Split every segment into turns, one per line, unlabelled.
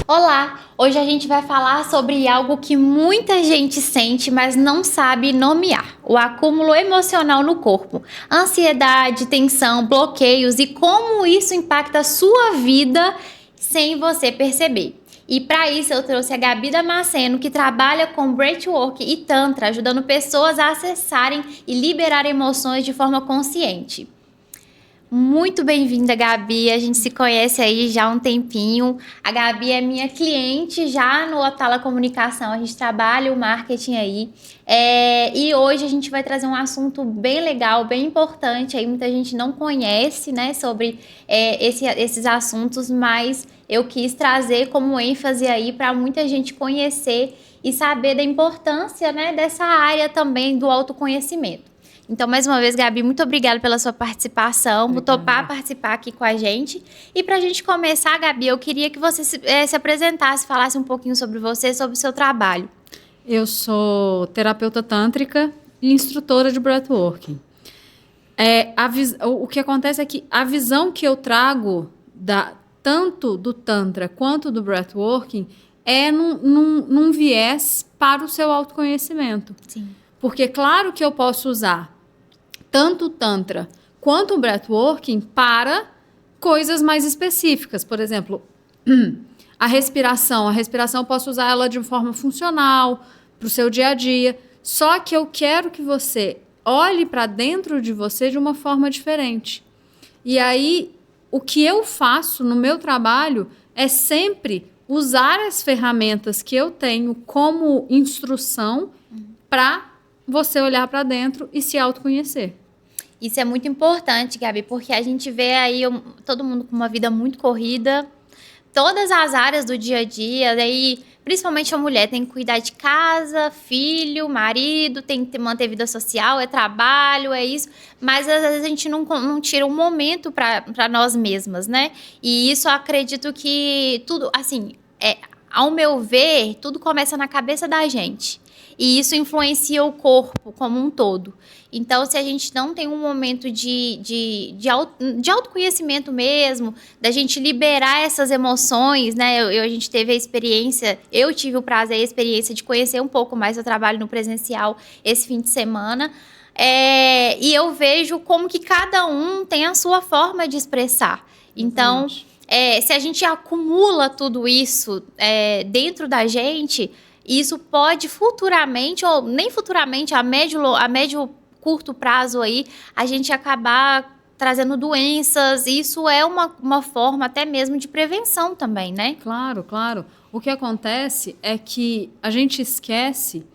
Olá! Hoje a gente vai falar sobre algo que muita gente sente, mas não sabe nomear: o acúmulo emocional no corpo. Ansiedade, tensão, bloqueios e como isso impacta a sua vida sem você perceber. E para isso eu trouxe a Gabi Damasceno, que trabalha com Breathwork e Tantra, ajudando pessoas a acessarem e liberar emoções de forma consciente. Muito bem-vinda, Gabi. A gente se conhece aí já há um tempinho. A Gabi é minha cliente já no Otala Comunicação. A gente trabalha o marketing aí. E hoje a gente vai trazer um assunto bem legal, bem importante. Aí muita gente não conhece, né, sobre esses assuntos, mas eu quis trazer como ênfase aí para muita gente conhecer e saber da importância, né, dessa área também do autoconhecimento. Então, mais uma vez, Gabi, muito obrigada pela sua participação, por topar participar aqui com a gente. E para a gente começar, Gabi, eu queria que você se apresentasse, falasse um pouquinho sobre você, sobre o seu trabalho.
Eu sou terapeuta tântrica e instrutora de breathworking. O que acontece é que a visão que eu trago tanto do Tantra quanto do breathworking é num viés para o seu autoconhecimento.
Sim.
Porque claro que eu posso usar tanto o Tantra quanto o Breathworking para coisas mais específicas. Por exemplo, a respiração. A respiração eu posso usar ela de forma funcional, para o seu dia a dia. Só que eu quero que você olhe para dentro de você de uma forma diferente. E aí, o que eu faço no meu trabalho é sempre usar as ferramentas que eu tenho como instrução para você olhar para dentro e se autoconhecer.
Isso é muito importante, Gabi, porque a gente vê aí todo mundo com uma vida muito corrida, todas as áreas do dia a dia, daí principalmente a mulher tem que cuidar de casa, filho, marido, tem que manter vida social, é trabalho, é isso, mas às vezes a gente não tira um momento para nós mesmas, né? E isso eu acredito que tudo, assim, ao meu ver, tudo começa na cabeça da gente. E isso influencia o corpo como um todo. Então, se a gente não tem um momento de autoconhecimento mesmo, da gente liberar essas emoções, né? A gente teve a experiência, eu tive o prazer e a experiência de conhecer um pouco mais o trabalho no presencial esse fim de semana. E eu vejo como que cada um tem a sua forma de expressar. Então, se a gente acumula tudo isso dentro da gente, isso pode futuramente, ou nem futuramente, a médio curto prazo aí, a gente acabar trazendo doenças. Isso é uma forma até mesmo de prevenção também, né?
Claro, claro. O que acontece é que a gente esquece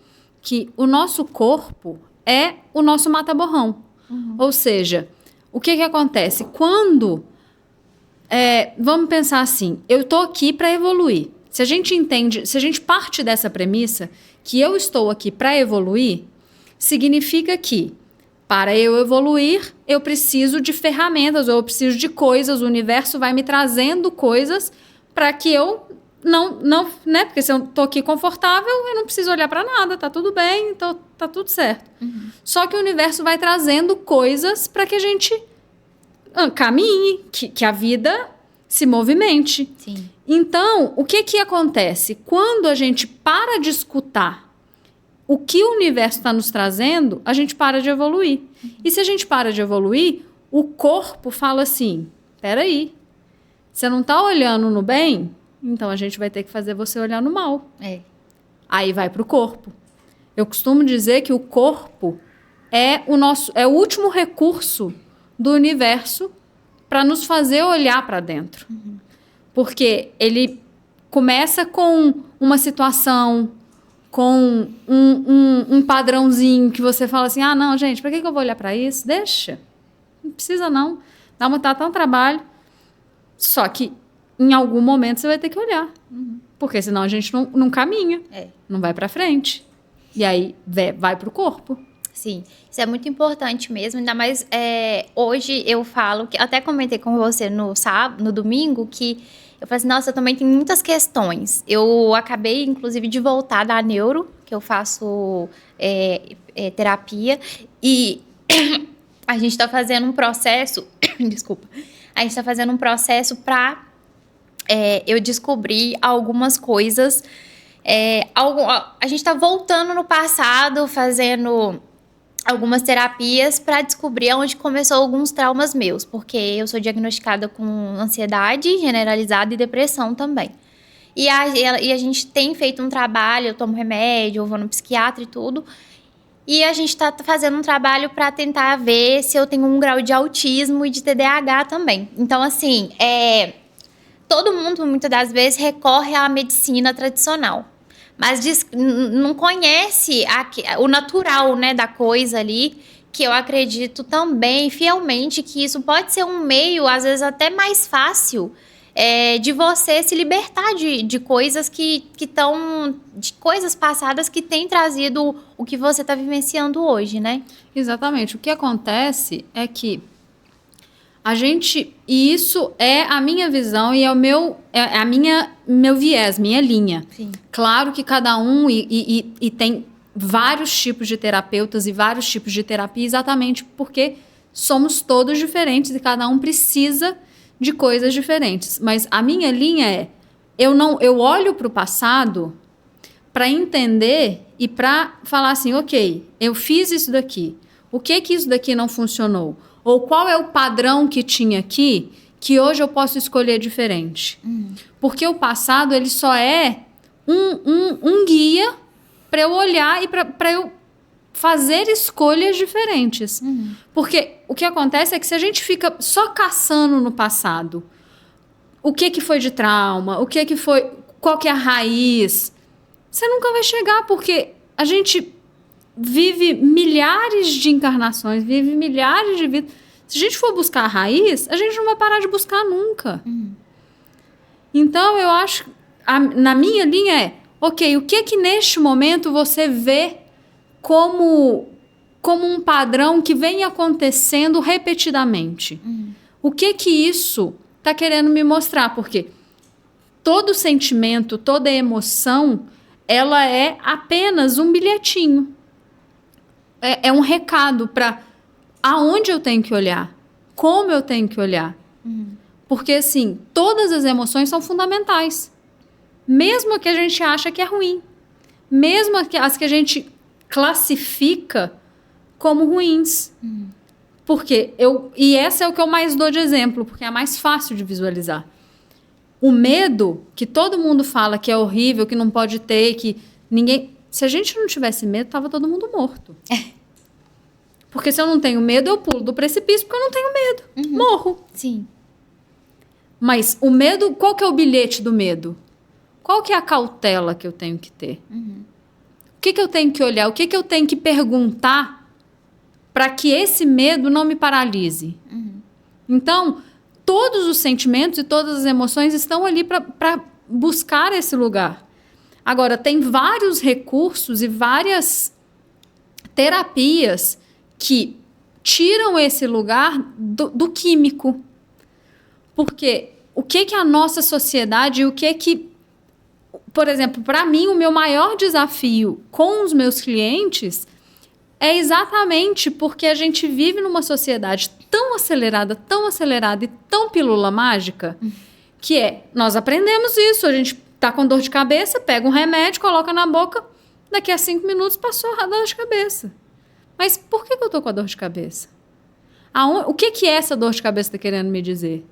que o nosso corpo é o nosso mata-borrão. Uhum. Ou seja, o que acontece? Quando... vamos pensar assim, eu estou aqui para evoluir. Se a gente parte dessa premissa que eu estou aqui para evoluir, significa que para eu evoluir, eu preciso de ferramentas, ou eu preciso de coisas, o universo vai me trazendo coisas para que eu não, né? Porque se eu estou aqui confortável, eu não preciso olhar para nada, tá tudo bem, então tá tudo certo. Uhum. Só que o universo vai trazendo coisas para que a gente caminhe, que a vida se movimente.
Sim.
Então, o que acontece? Quando a gente para de escutar o que o universo está nos trazendo, a gente para de evoluir. Uhum. E se a gente para de evoluir, o corpo fala assim, peraí, você não está olhando no bem? Então a gente vai ter que fazer você olhar no mal. Aí vai para o corpo. Eu costumo dizer que o corpo é o último recurso do universo para nos fazer olhar para dentro. Uhum. Porque ele começa com uma situação, com um padrãozinho que você fala assim, não, gente, para que eu vou olhar para isso? Deixa. Não precisa não. Dá tão trabalho. Só que em algum momento você vai ter que olhar. Uhum. Porque senão a gente não caminha. Não vai para frente. E aí vai para o corpo.
Sim, isso é muito importante mesmo, ainda mais hoje eu falo, que até comentei com você no domingo, que eu falei assim, nossa, eu também tenho muitas questões. Eu acabei, inclusive, de voltar da neuro, que eu faço terapia, e a gente está fazendo um processo, desculpa, a gente está fazendo um processo para eu descobrir algumas coisas. A gente está voltando no passado, fazendo algumas terapias para descobrir onde começou alguns traumas meus, porque eu sou diagnosticada com ansiedade generalizada e depressão também. E a gente tem feito um trabalho, eu tomo remédio, eu vou no psiquiatra e tudo, e a gente está fazendo um trabalho para tentar ver se eu tenho um grau de autismo e de TDAH também. Então, assim, todo mundo, muitas das vezes, recorre à medicina tradicional, mas não conhece o natural, né, da coisa ali, que eu acredito também, fielmente, que isso pode ser um meio, às vezes, até mais fácil de você se libertar de coisas que estão... de coisas passadas que têm trazido o que você está vivenciando hoje, né?
Exatamente. O que acontece é que a gente... E isso é a minha visão e é o meu viés, minha linha.
Sim.
Claro que cada um... E tem vários tipos de terapeutas e vários tipos de terapia exatamente porque somos todos diferentes e cada um precisa de coisas diferentes. Mas a minha linha é... Eu olho para o passado para entender e para falar assim, ok, eu fiz isso daqui. O que isso daqui não funcionou? Ou qual é o padrão que tinha aqui que hoje eu posso escolher diferente? Porque o passado, ele só é um guia para eu olhar e para eu fazer escolhas diferentes. Porque o que acontece é que se a gente fica só caçando no passado, o que foi de trauma, qual que é a raiz, você nunca vai chegar, porque a gente vive milhares de encarnações, vive milhares de vidas. Se a gente for buscar a raiz, a gente não vai parar de buscar nunca. Então, eu acho, na minha linha ok, o que neste momento você vê como um padrão que vem acontecendo repetidamente? O que isso está querendo me mostrar? Porque todo sentimento, toda emoção, ela é apenas um bilhetinho. É um recado para aonde eu tenho que olhar, como eu tenho que olhar. Porque, assim, todas as emoções são fundamentais. Mesmo que a gente acha que é ruim. Mesmo as que a gente classifica como ruins. Porque e essa é o que eu mais dou de exemplo, porque é a mais fácil de visualizar. O medo, que todo mundo fala que é horrível, que não pode ter, que ninguém... Se a gente não tivesse medo, tava todo mundo morto. Porque se eu não tenho medo, eu pulo do precipício porque eu não tenho medo. Morro.
Sim.
Mas o medo, qual que é o bilhete do medo? Qual que é a cautela que eu tenho que ter? O que eu tenho que olhar? O que eu tenho que perguntar para que esse medo não me paralise? Então, todos os sentimentos e todas as emoções estão ali para buscar esse lugar. Agora, tem vários recursos e várias terapias que tiram esse lugar do químico. Porque o que a nossa sociedade, por exemplo, para mim, o meu maior desafio com os meus clientes é exatamente porque a gente vive numa sociedade tão acelerada e tão pílula mágica, que nós aprendemos isso, a gente tá com dor de cabeça, pega um remédio, coloca na boca, daqui a 5 minutos passou a dor de cabeça. Mas por que eu tô com a dor de cabeça? O que essa dor de cabeça está querendo me dizer?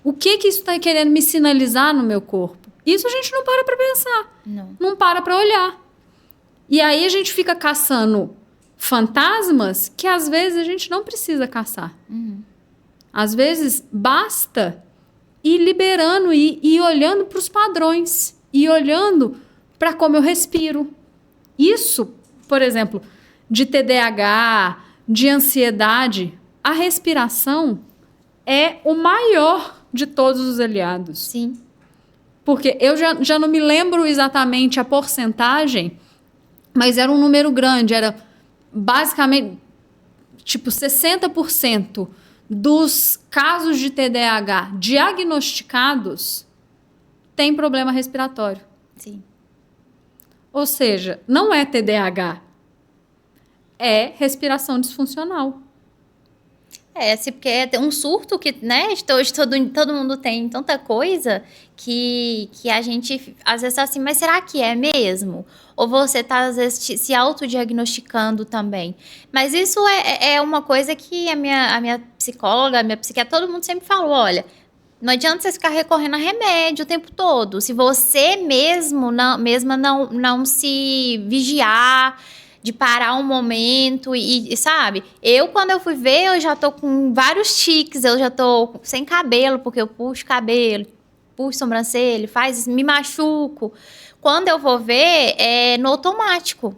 O que isso está querendo me sinalizar no meu corpo? Isso a gente não para pensar. Não para olhar. E aí a gente fica caçando fantasmas que às vezes a gente não precisa caçar. Às vezes basta ir liberando e olhando para os padrões. E olhando para como eu respiro. Isso, por exemplo, de TDAH, de ansiedade... A respiração é o maior de todos os aliados.
Sim.
Porque eu já não me lembro exatamente a porcentagem, mas era um número grande. Era basicamente, 60% dos casos de TDAH diagnosticados tem problema respiratório.
Sim.
Ou seja, não é TDAH, é respiração disfuncional.
Assim, porque é um surto que, né, hoje todo mundo tem tanta coisa que a gente, às vezes, tá assim, mas será que é mesmo? Ou você tá, às vezes, se autodiagnosticando também. Mas isso é uma coisa que a minha psicóloga, a minha psiquiatra, todo mundo sempre falou, olha, não adianta você ficar recorrendo a remédio o tempo todo. Se você mesma não se vigiar, de parar um momento e, sabe? Quando eu fui ver, eu já tô com vários tiques, eu já tô sem cabelo, porque eu puxo cabelo, puxo sobrancelha, me machuco. Quando eu vou ver, é no automático.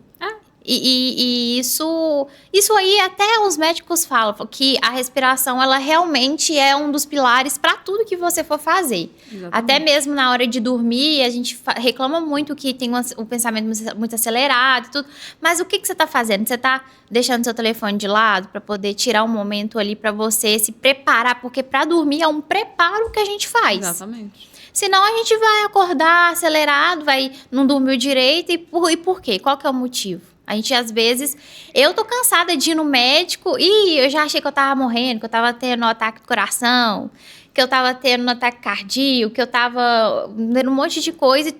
E isso aí até os médicos falam que a respiração, ela realmente é um dos pilares para tudo que você for fazer. Exatamente. Até mesmo na hora de dormir, a gente reclama muito que tem um pensamento muito acelerado e tudo. Mas o que você está fazendo? Você está deixando seu telefone de lado para poder tirar um momento ali para você se preparar? Porque para dormir é um preparo que a gente faz.
Exatamente.
Senão a gente vai acordar acelerado, não dormiu direito. E por quê? Qual que é o motivo? A gente, às vezes, eu tô cansada de ir no médico e eu já achei que eu tava morrendo, que eu tava tendo um ataque do coração, que eu tava tendo um ataque cardíaco, que eu tava vendo um monte de coisa.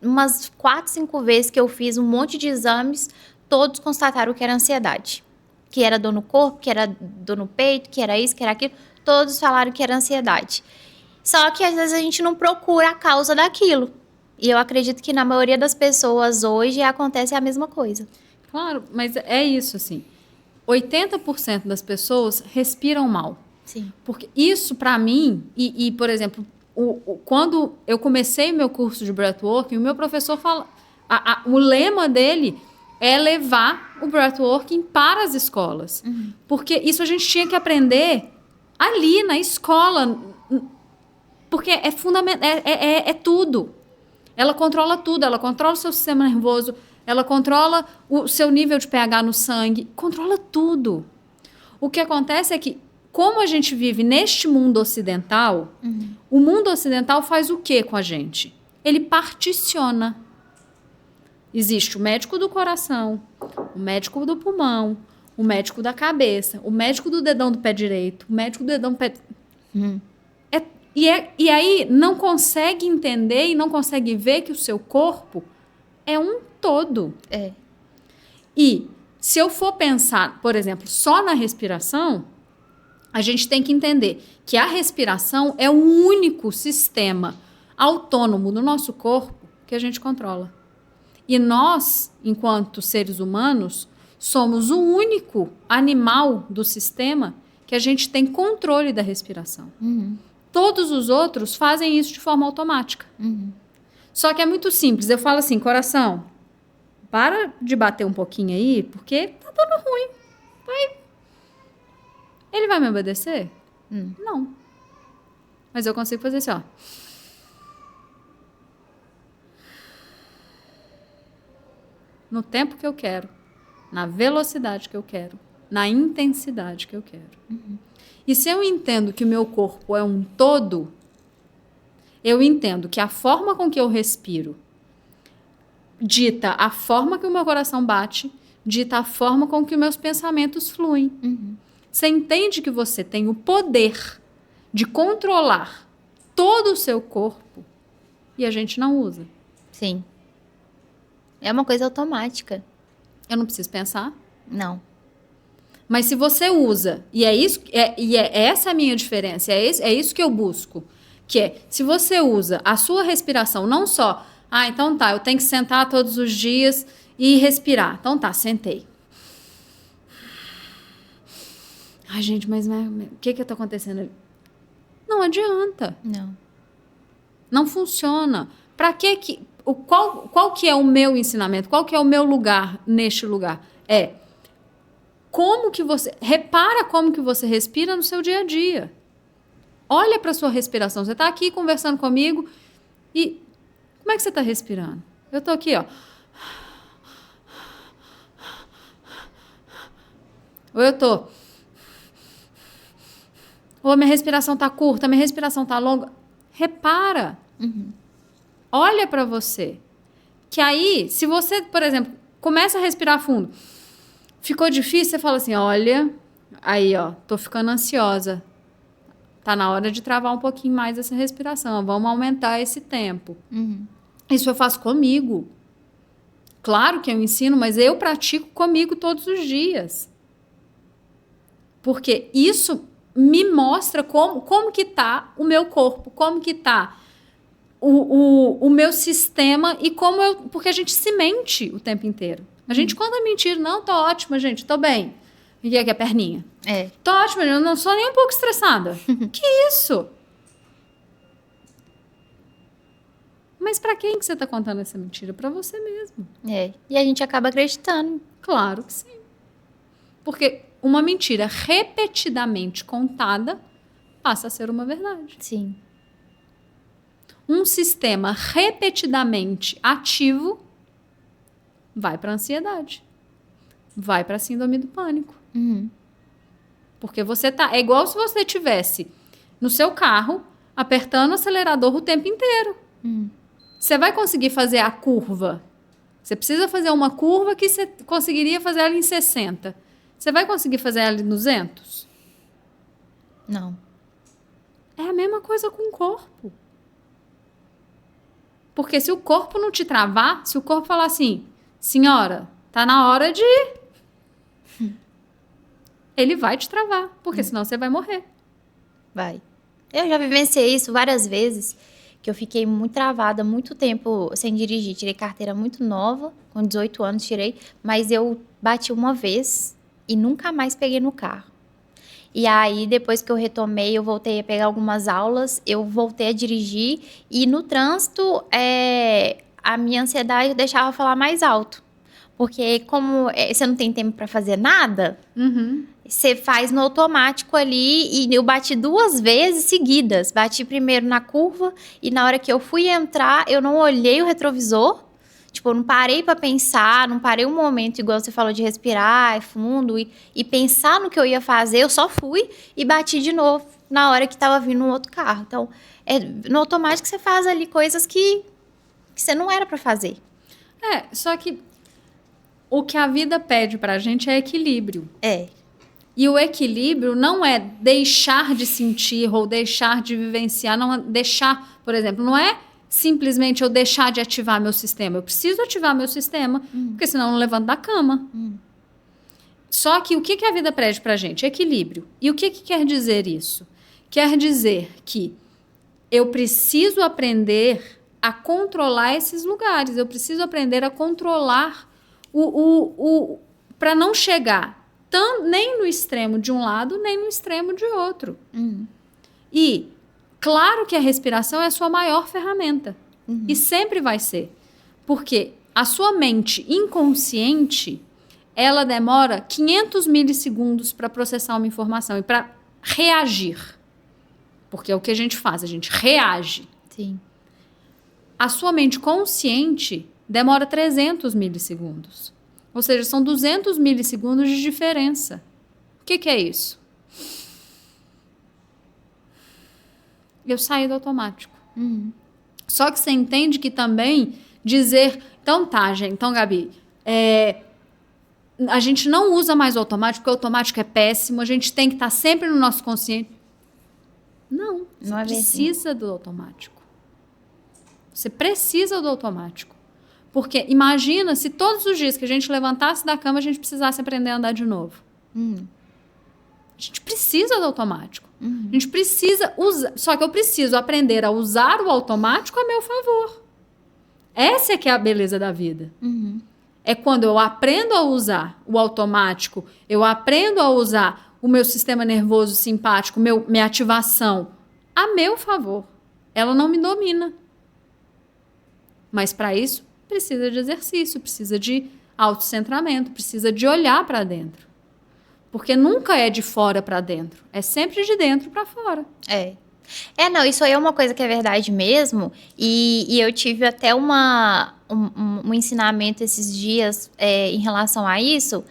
Umas 4, 5 vezes que eu fiz um monte de exames, todos constataram que era ansiedade. Que era dor no corpo, que era dor no peito, que era isso, que era aquilo. Todos falaram que era ansiedade. Só que, às vezes, a gente não procura a causa daquilo. E eu acredito que na maioria das pessoas hoje acontece a mesma coisa.
Claro, mas é isso, assim. 80% das pessoas respiram mal.
Sim.
Porque isso, para mim, por exemplo, quando eu comecei meu curso de breathworking, o meu professor fala... o lema dele é levar o breathworking para as escolas. Uhum. Porque isso a gente tinha que aprender ali, na escola. Porque é fundamental, é tudo. Ela controla tudo, ela controla o seu sistema nervoso, ela controla o seu nível de pH no sangue, controla tudo. O que acontece é que, como a gente vive neste mundo ocidental, o mundo ocidental faz o que com a gente? Ele particiona. Existe o médico do coração, o médico do pulmão, o médico da cabeça, o médico do dedão do pé direito, o médico do dedão do pé... E aí não consegue entender e não consegue ver que o seu corpo é um todo.
É.
E se eu for pensar, por exemplo, só na respiração, a gente tem que entender que a respiração é o único sistema autônomo do nosso corpo que a gente controla. E nós, enquanto seres humanos, somos o único animal do sistema que a gente tem controle da respiração.
Uhum.
Todos os outros fazem isso de forma automática.
Uhum.
Só que é muito simples. Eu falo assim, coração, para de bater um pouquinho aí, porque tá dando ruim. Ele vai me obedecer? Não. Mas eu consigo fazer assim, ó. No tempo que eu quero, na velocidade que eu quero, na intensidade que eu quero.
Uhum.
E se eu entendo que o meu corpo é um todo, eu entendo que a forma com que eu respiro dita a forma que o meu coração bate, dita a forma com que os meus pensamentos fluem.
Uhum.
Você entende que você tem o poder de controlar todo o seu corpo e a gente não usa.
Sim. É uma coisa automática.
Eu não preciso pensar.
Não.
Mas se você usa, e essa é a minha diferença, é isso que eu busco, que é, se você usa a sua respiração, não só, então tá, eu tenho que sentar todos os dias e respirar. Então tá, sentei. Ai, gente, mas o que está acontecendo ali? Não adianta.
Não.
Não funciona. Para que qual que é o meu ensinamento? Qual que é o meu lugar neste lugar? Repara como que você respira no seu dia a dia. Olha para sua respiração. Você está aqui conversando comigo e como é que você está respirando? Eu estou aqui, ó. Ou eu estou... Ou a minha respiração está curta, a minha respiração está longa. Repara.
Uhum.
olha para você. Que aí, se você, por exemplo, começa a respirar fundo, ficou difícil, você fala assim, olha, aí, ó, tô ficando ansiosa. Tá na hora de travar um pouquinho mais essa respiração, vamos aumentar esse tempo. Isso eu faço comigo. Claro que eu ensino, mas eu pratico comigo todos os dias. Porque isso me mostra como que tá o meu corpo, como que tá o meu sistema e porque a gente se mente o tempo inteiro. A gente conta mentira, não, tô ótima, gente, tô bem. E que é a perninha? Tô ótima, eu não sou nem um pouco estressada. Que isso? Mas pra quem que você tá contando essa mentira? Pra você mesmo.
E a gente acaba acreditando.
Claro que sim. Porque uma mentira repetidamente contada passa a ser uma verdade.
Sim.
Um sistema repetidamente ativo vai para a ansiedade. Vai para a síndrome do pânico. Porque você tá... É igual se você tivesse no seu carro apertando o acelerador o tempo inteiro. Você vai conseguir fazer a curva. Você precisa fazer uma curva que você conseguiria fazer ela em 60. Você vai conseguir fazer ela em 200?
Não.
É a mesma coisa com o corpo. Porque se o corpo não te travar, se o corpo falar assim, senhora, tá na hora de ir, ele vai te travar, porque senão você vai morrer.
Vai. Eu já vivenciei isso várias vezes, que eu fiquei muito travada, muito tempo sem dirigir. Tirei carteira muito nova, com 18 anos tirei, mas eu bati uma vez e nunca mais peguei no carro. E aí, depois que eu retomei, eu voltei a pegar algumas aulas, eu voltei a dirigir e no trânsito, a minha ansiedade deixava eu falar mais alto. Porque como você não tem tempo para fazer nada, você faz no automático ali e eu bati 2 vezes seguidas. Bati primeiro na curva e na hora que eu fui entrar, eu não olhei o retrovisor. Tipo, eu não parei pra pensar, não parei um momento, igual você falou, de respirar fundo e pensar no que eu ia fazer. Eu só fui e bati de novo na hora que tava vindo um outro carro. Então, no automático você faz ali coisas que você não era pra fazer.
Só que o que a vida pede pra gente é equilíbrio. E o equilíbrio não é deixar de sentir ou deixar de vivenciar, não é deixar, por exemplo, não é simplesmente eu deixar de ativar meu sistema. Eu preciso ativar meu sistema, porque senão eu não levanto da cama. Só que o que a vida pede pra gente? Equilíbrio. E o que quer dizer isso? Quer dizer que eu preciso aprender a controlar esses lugares. Eu preciso aprender a controlar para não chegar nem no extremo de um lado, nem no extremo de outro. E claro que a respiração é a sua maior ferramenta. E sempre vai ser. Porque a sua mente inconsciente, ela demora 500 milissegundos para processar uma informação e para reagir. Porque é o que a gente faz, a gente reage.
Sim.
A sua mente consciente demora 300 milissegundos. Ou seja, são 200 milissegundos de diferença. O que é isso? Eu saí do automático. Só que você entende que também dizer... Então tá, gente. Então, Gabi, a gente não usa mais o automático, porque o automático é péssimo, a gente tem que estar sempre no nosso consciente. Não, você precisa do automático. Você precisa do automático. Porque imagina se todos os dias que a gente levantasse da cama, a gente precisasse aprender a andar de novo. A gente precisa do automático. A gente precisa usar. Só que eu preciso aprender a usar o automático a meu favor. Essa é que é a beleza da vida. É quando eu aprendo a usar o automático, eu aprendo a usar o meu sistema nervoso simpático, minha ativação a meu favor. Ela não me domina. Mas para isso, precisa de exercício, precisa de autocentramento, precisa de olhar para dentro. Porque nunca é de fora para dentro, é sempre de dentro para fora.
Não, isso aí é uma coisa que é verdade mesmo, e eu tive até um ensinamento esses dias em relação a isso,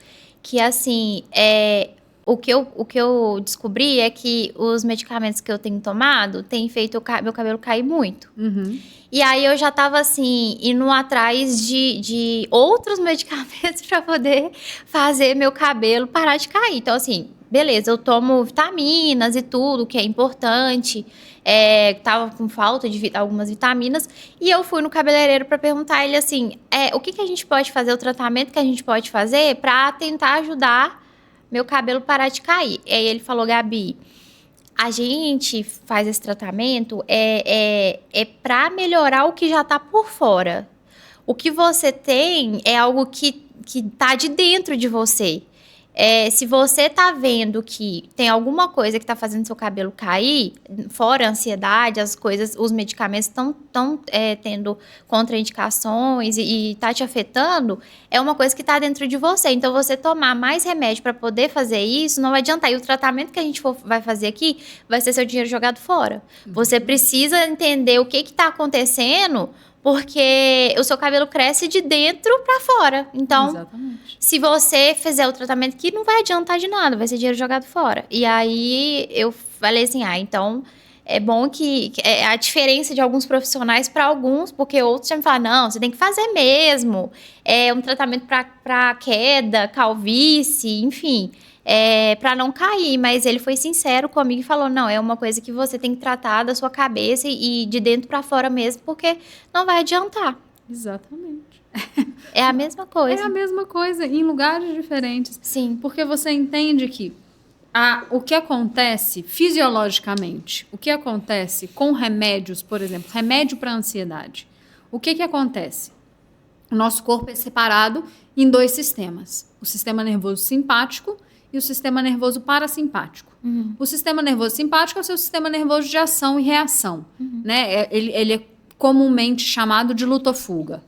que assim, o que eu descobri é que os medicamentos que eu tenho tomado têm feito meu cabelo cair muito. E aí eu já tava assim, indo atrás de outros medicamentos para poder fazer meu cabelo parar de cair. Então, assim, beleza, eu tomo vitaminas e tudo, que é importante. Tava com falta de algumas vitaminas. E eu fui no cabeleireiro para perguntar a ele assim: o que a gente pode fazer, o tratamento que a gente pode fazer para tentar ajudar meu cabelo parar de cair. E aí ele falou: Gabi, a gente faz esse tratamento para melhorar o que já tá por fora. O que você tem é algo que tá de dentro de você. Se você tá vendo que tem alguma coisa que tá fazendo seu cabelo cair, fora a ansiedade, as coisas, os medicamentos estão tendo contraindicações e tá te afetando, é uma coisa que tá dentro de você. Então, você tomar mais remédio para poder fazer isso, não vai adiantar. E o tratamento que a gente vai fazer aqui vai ser seu dinheiro jogado fora. Você precisa entender o que tá acontecendo, porque o seu cabelo cresce de dentro para fora. Então,
Exatamente.
Se você fizer o tratamento que não vai adiantar de nada, vai ser dinheiro jogado fora. E aí eu falei assim, então é bom que a diferença de alguns profissionais para alguns, porque outros já me falam, não, você tem que fazer mesmo. É um tratamento para queda, calvície, enfim, para não cair. Mas ele foi sincero comigo e falou, não, é uma coisa que você tem que tratar da sua cabeça e de dentro para fora mesmo, porque não vai adiantar.
Exatamente.
É a mesma coisa.
É a mesma coisa, em lugares diferentes.
Sim.
Porque você entende que o que acontece fisiologicamente, o que acontece com remédios, por exemplo, remédio para ansiedade. O que acontece? O nosso corpo é separado em 2 sistemas. O sistema nervoso simpático e o sistema nervoso parasimpático.
Uhum.
O sistema nervoso simpático é o seu sistema nervoso de ação e reação. Né? Ele é comumente chamado de luta ou fuga.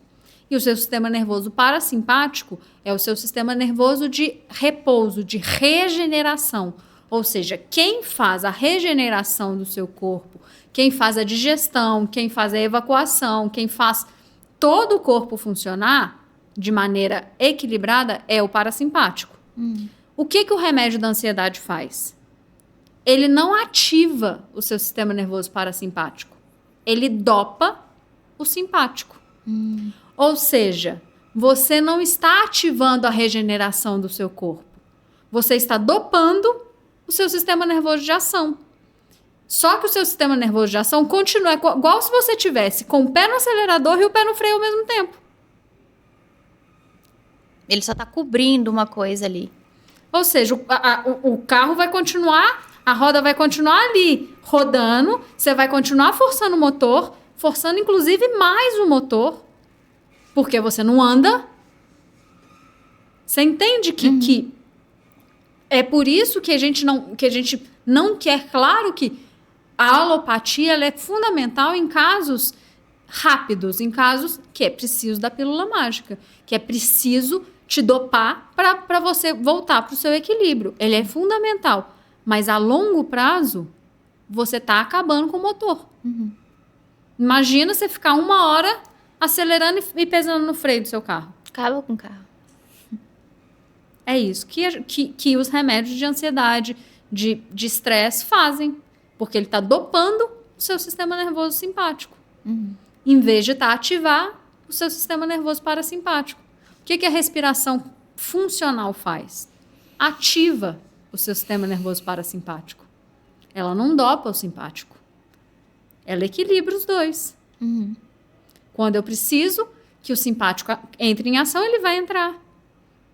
E o seu sistema nervoso parasimpático é o seu sistema nervoso de repouso, de regeneração. Ou seja, quem faz a regeneração do seu corpo, quem faz a digestão, quem faz a evacuação, quem faz todo o corpo funcionar de maneira equilibrada é o parasimpático. O que o remédio da ansiedade faz? Ele não ativa o seu sistema nervoso parasimpático. Ele dopa o simpático. Ou seja, você não está ativando a regeneração do seu corpo. Você está dopando o seu sistema nervoso de ação. Só que o seu sistema nervoso de ação continua igual se você tivesse com o pé no acelerador e o pé no freio ao mesmo tempo.
Ele só está cobrindo uma coisa ali.
Ou seja, o carro vai continuar, a roda vai continuar ali rodando, você vai continuar forçando o motor, forçando inclusive mais o motor, porque você não anda. Você entende que é por isso que a gente não quer. Claro que a alopatia ela é fundamental em casos rápidos, em casos que é preciso da pílula mágica, que é preciso te dopar para você voltar para o seu equilíbrio. Ele é fundamental. Mas a longo prazo, você está acabando com o motor. Imagina você ficar 1 hora acelerando e pesando no freio do seu carro.
Acaba com o carro.
É isso que os remédios de ansiedade, de estresse fazem. Porque ele está dopando o seu sistema nervoso simpático. Em vez de ativar o seu sistema nervoso parasimpático. O que a respiração funcional faz? Ativa o seu sistema nervoso parasimpático. Ela não dopa o simpático. Ela equilibra os 2. Quando eu preciso que o simpático entre em ação, ele vai entrar.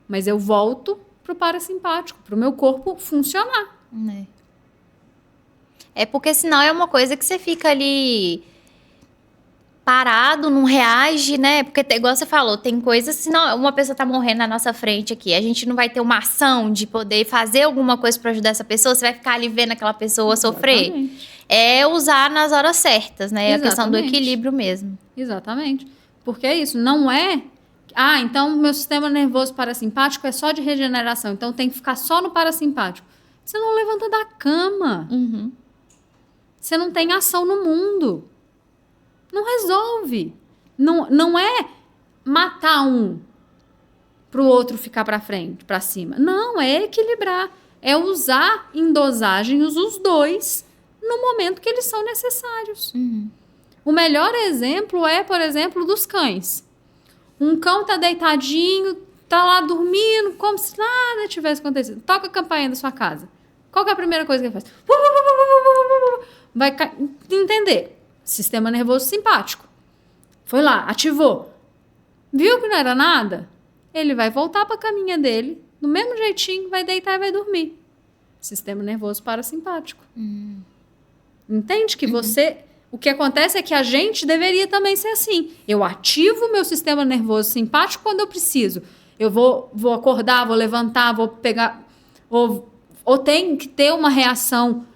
Mas eu volto para o parasimpático, para o meu corpo funcionar.
É porque senão é uma coisa que você fica ali parado, não reage, né? Porque, igual você falou, tem coisas, senão uma pessoa tá morrendo na nossa frente aqui, a gente não vai ter uma ação de poder fazer alguma coisa para ajudar essa pessoa, você vai ficar ali vendo aquela pessoa sofrer. É usar nas horas certas, né? É a questão do equilíbrio mesmo.
Exatamente. Porque é isso, não é... então meu sistema nervoso parasimpático é só de regeneração, então tem que ficar só no parasimpático. Você não levanta da cama. Você não tem ação no mundo. Não resolve. Não é matar um para o outro ficar para frente, para cima. Não, é equilibrar. É usar em dosagem os 2 no momento que eles são necessários. O melhor exemplo é, por exemplo, dos cães. Um cão tá deitadinho, tá lá dormindo, como se nada tivesse acontecido. Toca a campainha da sua casa. Qual que é a primeira coisa que ele faz? Vai entender. Sistema nervoso simpático. Foi lá, ativou. Viu que não era nada? Ele vai voltar para a caminha dele, do mesmo jeitinho, vai deitar e vai dormir. Sistema nervoso parasimpático. Entende que você... O que acontece é que a gente deveria também ser assim. Eu ativo o meu sistema nervoso simpático quando eu preciso. Eu vou acordar, vou levantar, vou pegar... Ou tem que ter uma reação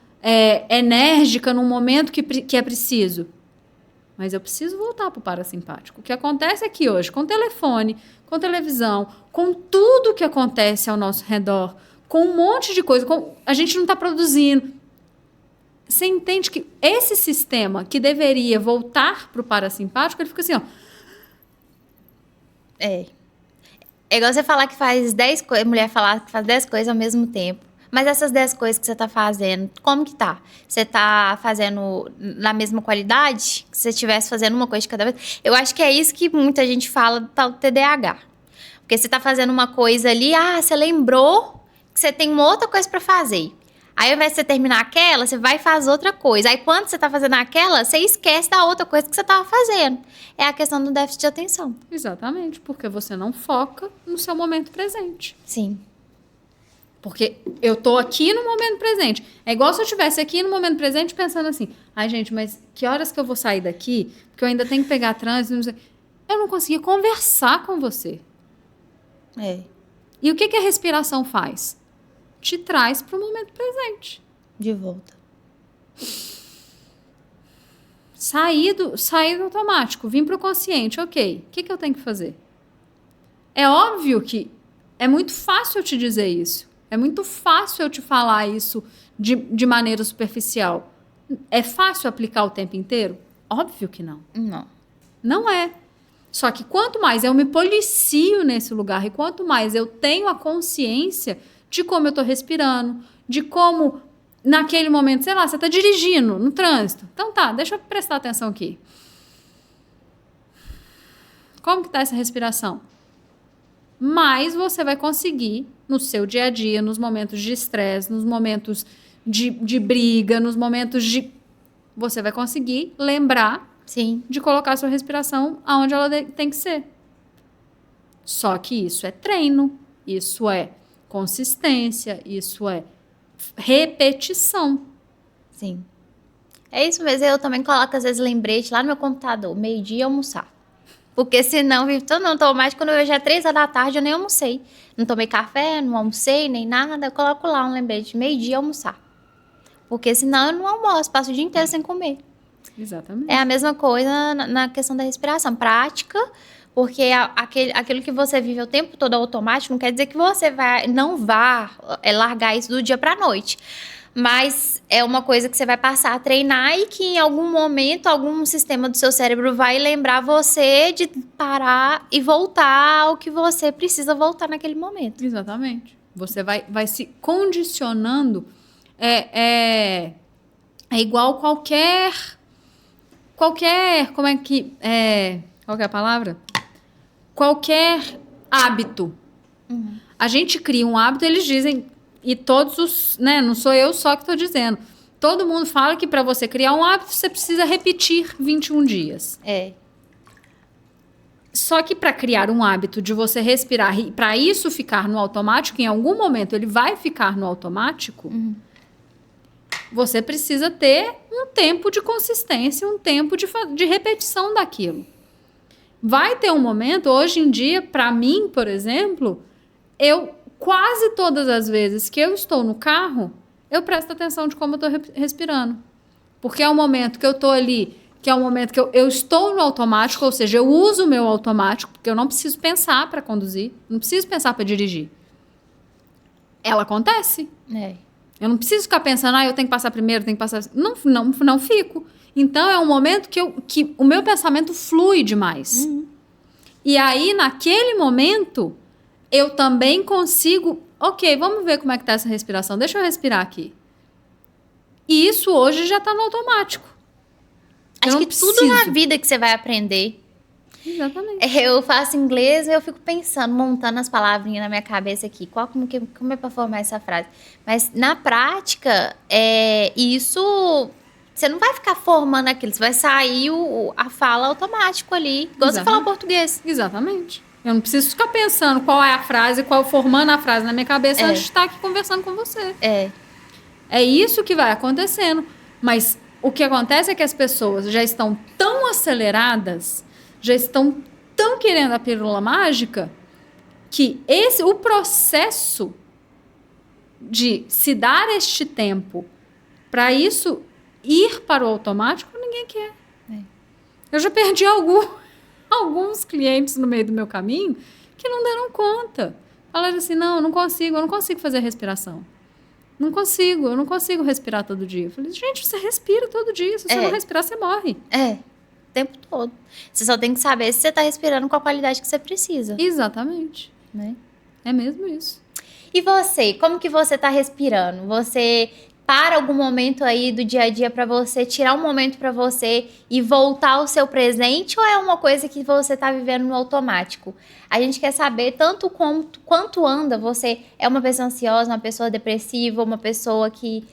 enérgica num momento que é preciso. Mas eu preciso voltar para o parasimpático. O que acontece é que hoje, com telefone, com televisão, com tudo que acontece ao nosso redor, com um monte de coisa, a gente não está produzindo. Você entende que esse sistema que deveria voltar para o parasimpático, ele fica assim, ó.
É igual você falar que faz 10 coisas, mulher falar que faz 10 coisas ao mesmo tempo. Mas essas 10 coisas que você tá fazendo, como que tá? Você tá fazendo na mesma qualidade? Que você estivesse fazendo uma coisa de cada vez? Eu acho que é isso que muita gente fala do tal do TDAH. Porque você tá fazendo uma coisa ali, você lembrou que você tem uma outra coisa pra fazer. Aí, ao invés de você terminar aquela, você vai fazer outra coisa. Aí, quando você tá fazendo aquela, você esquece da outra coisa que você tava fazendo. É a questão do déficit de atenção.
Exatamente, porque você não foca no seu momento presente.
Sim.
Porque eu tô aqui no momento presente. É igual se eu estivesse aqui no momento presente pensando assim, ai gente, mas que horas que eu vou sair daqui? Porque eu ainda tenho que pegar trânsito. Não sei. Eu não conseguia conversar com você. E o que a respiração faz? Te traz para o momento presente.
De volta.
Sair do automático, vim para o consciente, ok. O que eu tenho que fazer? É óbvio que é muito fácil eu te dizer isso. É muito fácil eu te falar isso de maneira superficial. É fácil aplicar o tempo inteiro? Óbvio que não.
Não.
Não é. Só que quanto mais eu me policio nesse lugar e quanto mais eu tenho a consciência de como eu estou respirando, de como naquele momento, sei lá, você está dirigindo no trânsito. Então tá, deixa eu prestar atenção aqui. Como que está essa respiração? Mais você vai conseguir, no seu dia a dia, nos momentos de estresse, nos momentos de briga, nos momentos de... Você vai conseguir lembrar de colocar a sua respiração aonde ela tem que ser. Só que isso é treino, isso é consistência, isso é repetição.
Sim. É isso mesmo, eu também coloco às vezes lembrete lá no meu computador, meio-dia almoçar. Porque senão, vive todo mundo automático, quando eu vejo 3 horas da tarde, eu nem almocei. Não tomei café, não almocei, nem nada. Eu coloco lá um lembrete, meio-dia almoçar. Porque senão eu não almoço, passo o dia inteiro sem comer.
Exatamente.
É a mesma coisa na questão da respiração. Prática, porque aquilo que você vive o tempo todo automático, não quer dizer que você não vá largar isso do dia para a noite. Mas é uma coisa que você vai passar a treinar e que em algum momento, algum sistema do seu cérebro vai lembrar você de parar e voltar ao que você precisa voltar naquele momento.
Exatamente. Você vai se condicionando. É igual qualquer... Como é que... qual que é a palavra? Qualquer hábito.
Uhum.
A gente cria um hábito, eles dizem... E todos os... Né, não sou eu só que estou dizendo. Todo mundo fala que para você criar um hábito, você precisa repetir 21 dias. Só que para criar um hábito de você respirar, e para isso ficar no automático, em algum momento ele vai ficar no automático, você precisa ter um tempo de consistência, um tempo de repetição daquilo. Vai ter um momento, hoje em dia, para mim, por exemplo, quase todas as vezes que eu estou no carro, eu presto atenção de como eu estou respirando. Porque é um momento que eu estou ali, que é um momento que eu estou no automático, ou seja, eu uso o meu automático, porque eu não preciso pensar para conduzir, não preciso pensar para dirigir. Ela acontece. Eu não preciso ficar pensando, eu tenho que passar primeiro, tenho que passar... Não fico. Então, é um momento que o meu pensamento flui demais. E aí, naquele momento... eu também consigo... Ok, vamos ver como é que tá essa respiração. Deixa eu respirar aqui. E isso hoje já está no automático.
Acho que tudo na vida que você vai aprender.
Exatamente.
Eu faço inglês e eu fico pensando, montando as palavrinhas na minha cabeça aqui. Como é para formar essa frase? Mas na prática, isso... Você não vai ficar formando aquilo. Você vai sair a fala automático ali. Igual você falar português.
Exatamente. Eu não preciso ficar pensando qual é a frase, formando a frase na minha cabeça antes de estar aqui conversando com você. É isso que vai acontecendo. Mas o que acontece é que as pessoas já estão tão aceleradas, já estão tão querendo a pílula mágica, que o processo de se dar este tempo para isso ir para o automático, ninguém quer. Eu já perdi alguns clientes no meio do meu caminho que não deram conta. Falaram assim, não, eu não consigo fazer respiração. Eu não consigo respirar todo dia. Eu falei, gente, você respira todo dia. Se você não respirar, você morre.
O tempo todo. Você só tem que saber se você está respirando com a qualidade que você precisa.
Exatamente.
Né?
É mesmo isso.
E você? Como que você está respirando? Você para algum momento aí do dia a dia para você tirar um momento para você e voltar ao seu presente, ou é uma coisa que você está vivendo no automático? A gente quer saber tanto quanto anda. Você é uma pessoa ansiosa, uma pessoa depressiva, uma pessoa que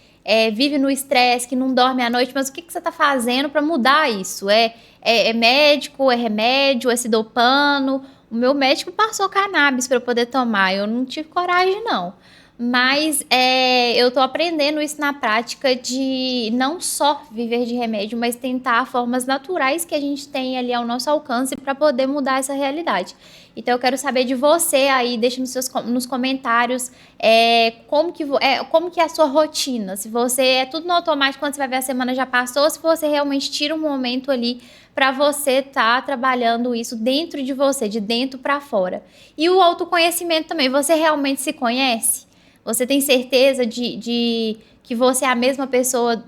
vive no estresse, que não dorme à noite, mas o que você está fazendo para mudar isso? É médico, é remédio, é se dopando? O meu médico passou cannabis para eu poder tomar, eu não tive coragem não. Mas eu tô aprendendo isso na prática de não só viver de remédio, mas tentar formas naturais que a gente tem ali ao nosso alcance para poder mudar essa realidade. Então eu quero saber de você aí, deixa nos comentários como que é a sua rotina. Se você é tudo no automático, quando você vai ver a semana já passou, se você realmente tira um momento ali para você estar trabalhando isso dentro de você, de dentro para fora. E o autoconhecimento também, você realmente se conhece? Você tem certeza de que você é a mesma pessoa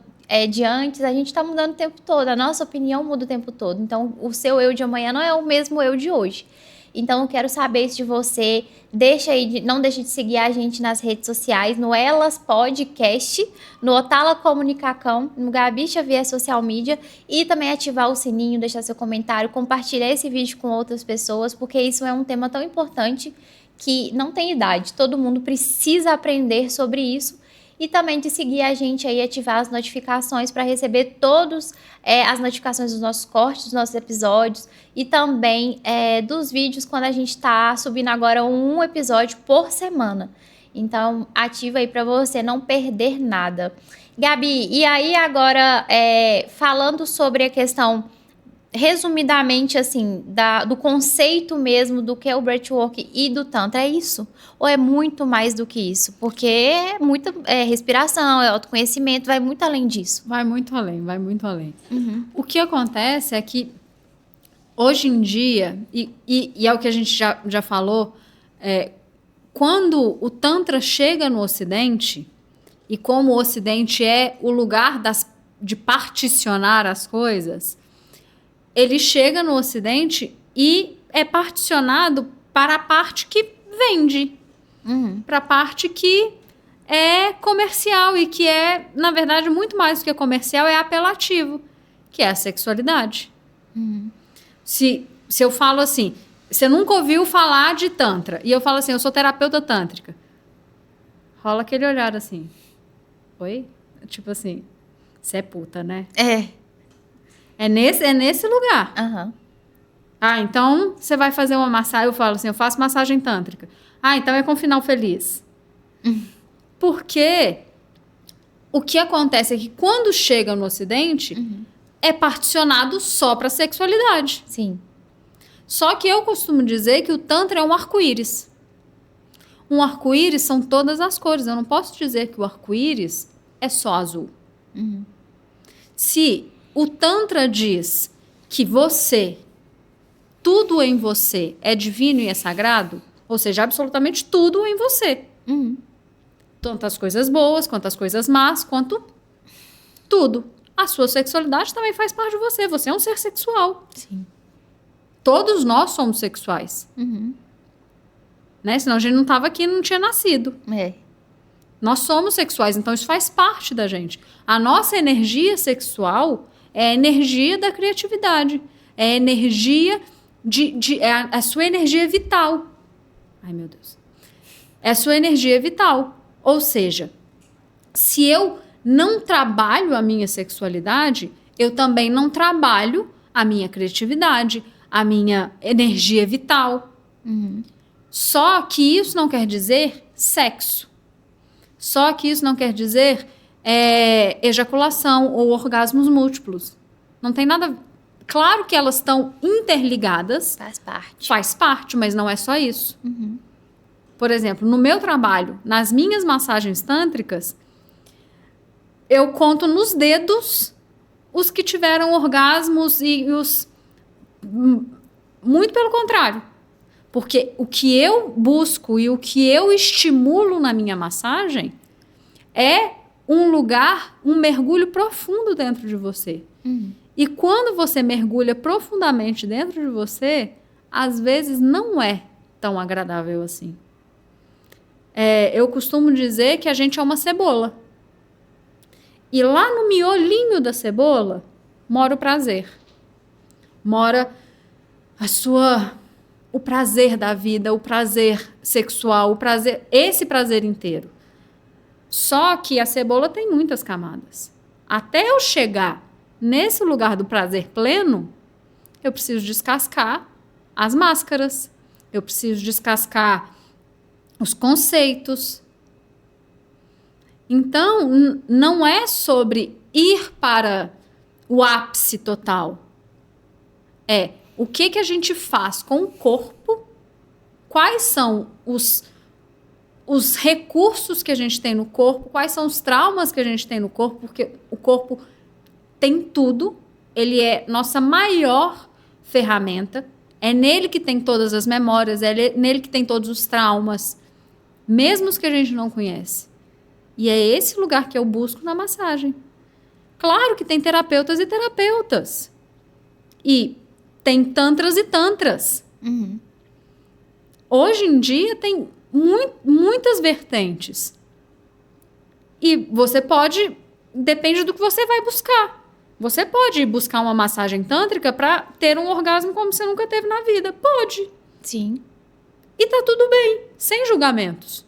de antes? A gente está mudando o tempo todo, a nossa opinião muda o tempo todo. Então, o seu eu de amanhã não é o mesmo eu de hoje. Então, eu quero saber isso de você. Não deixe de seguir a gente nas redes sociais, no Elas Podcast, no Otala Comunicacão, no Gabi Xavier Social Media, e também ativar o sininho, deixar seu comentário, compartilhar esse vídeo com outras pessoas, porque isso é um tema tão importante que não tem idade, todo mundo precisa aprender sobre isso, e também de seguir a gente aí, ativar as notificações para receber todas as notificações dos nossos cortes, dos nossos episódios, e também dos vídeos quando a gente está subindo agora um episódio por semana. Então, ativa aí para você não perder nada. Gabi, e aí agora, falando sobre a questão resumidamente, assim, do conceito mesmo do que é o breathwork e do Tantra, é isso? Ou é muito mais do que isso? Porque é muita respiração, é autoconhecimento, vai muito além disso.
Vai muito além, vai muito além.
Uhum.
O que acontece é que, hoje em dia, e é o que a gente já falou, quando o Tantra chega no Ocidente, e como o Ocidente é o lugar de particionar as coisas, ele chega no Ocidente e é particionado para a parte que vende, para a parte que é comercial e que é, na verdade, muito mais do que comercial, é apelativo, que é a sexualidade. Se eu falo assim, você nunca ouviu falar de Tantra, e eu falo assim, eu sou terapeuta tântrica, rola aquele olhar assim, oi? Tipo assim, você é puta, né? É nesse lugar.
Uhum.
Ah, então você vai fazer uma massagem. Eu falo assim, eu faço massagem tântrica. Ah, então é com final feliz. Porque o que acontece é que quando chega no Ocidente, é particionado só para sexualidade.
Sim.
Só que eu costumo dizer que o Tantra é um arco-íris. Um arco-íris são todas as cores. Eu não posso dizer que o arco-íris é só azul. Se o Tantra diz que tudo em você é divino e é sagrado, ou seja, absolutamente tudo em você. Tanto as coisas boas, quanto as coisas más, quanto tudo. A sua sexualidade também faz parte de você. Você é um ser sexual.
Sim.
Todos nós somos sexuais. Né? Senão a gente não estava aqui e não tinha nascido. Nós somos sexuais, então isso faz parte da gente. A nossa energia sexual É a energia da criatividade. É a energia é a sua energia vital. Ai, meu Deus. É a sua energia vital. Ou seja, se eu não trabalho a minha sexualidade, eu também não trabalho a minha criatividade, a minha energia vital. Só que isso não quer dizer sexo. Só que isso não quer dizer ejaculação ou orgasmos múltiplos. Não tem nada... Claro que elas estão interligadas.
Faz parte.
Faz parte, mas não é só isso. Por exemplo, no meu trabalho, nas minhas massagens tântricas, eu conto nos dedos os que tiveram orgasmos e os... Muito pelo contrário. Porque o que eu busco e o que eu estimulo na minha massagem é um lugar, um mergulho profundo dentro de você. E quando você mergulha profundamente dentro de você, às vezes não é tão agradável assim. Eu costumo dizer que a gente é uma cebola. E lá no miolinho da cebola mora o prazer. Mora o prazer da vida, o prazer sexual, esse prazer inteiro. Só que a cebola tem muitas camadas. Até eu chegar nesse lugar do prazer pleno, eu preciso descascar as máscaras, eu preciso descascar os conceitos. Então, não é sobre ir para o ápice total. O que a gente faz com o corpo, quais são os recursos que a gente tem no corpo, quais são os traumas que a gente tem no corpo, porque o corpo tem tudo, ele é nossa maior ferramenta, é nele que tem todas as memórias, é nele que tem todos os traumas, mesmo os que a gente não conhece. E é esse lugar que eu busco na massagem. Claro que tem terapeutas e terapeutas. E tem tantras e tantras. Hoje em dia tem muitas vertentes. E você pode... Depende do que você vai buscar. Você pode buscar uma massagem tântrica para ter um orgasmo como você nunca teve na vida. Pode.
Sim.
E tá tudo bem. Sem julgamentos.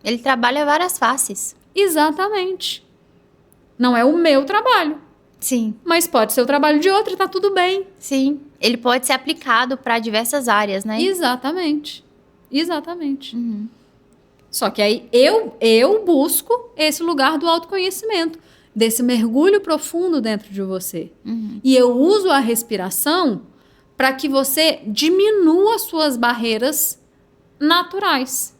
Ele trabalha várias faces.
Exatamente. Não é o meu trabalho.
Sim.
Mas pode ser o trabalho de outro e tá tudo bem.
Sim. Ele pode ser aplicado para diversas áreas, né?
Exatamente. Só que aí eu busco esse lugar do autoconhecimento, desse mergulho profundo dentro de você. E eu uso a respiração para que você diminua suas barreiras naturais.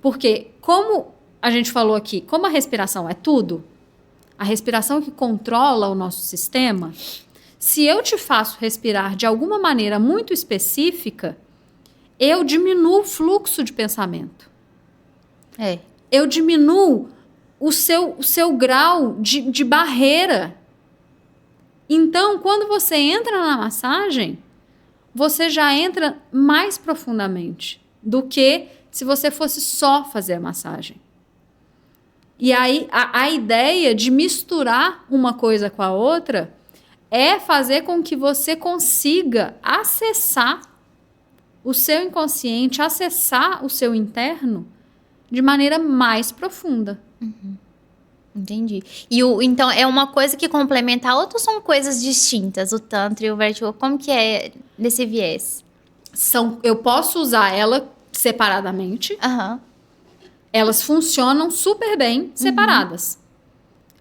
Porque, como a gente falou aqui, como a respiração é tudo, a respiração que controla o nosso sistema, se eu te faço respirar de alguma maneira muito específica, eu diminuo o fluxo de pensamento. Eu diminuo o seu grau de barreira. Então, quando você entra na massagem, você já entra mais profundamente do que se você fosse só fazer a massagem. E aí, a ideia de misturar uma coisa com a outra é fazer com que você consiga acessar o seu inconsciente, acessar o seu interno de maneira mais profunda.
Entendi. Então, é uma coisa que complementa a outra ou são coisas distintas? O Tantra e o Vertigo, como que é nesse viés?
Eu posso usar ela separadamente. Elas funcionam super bem separadas.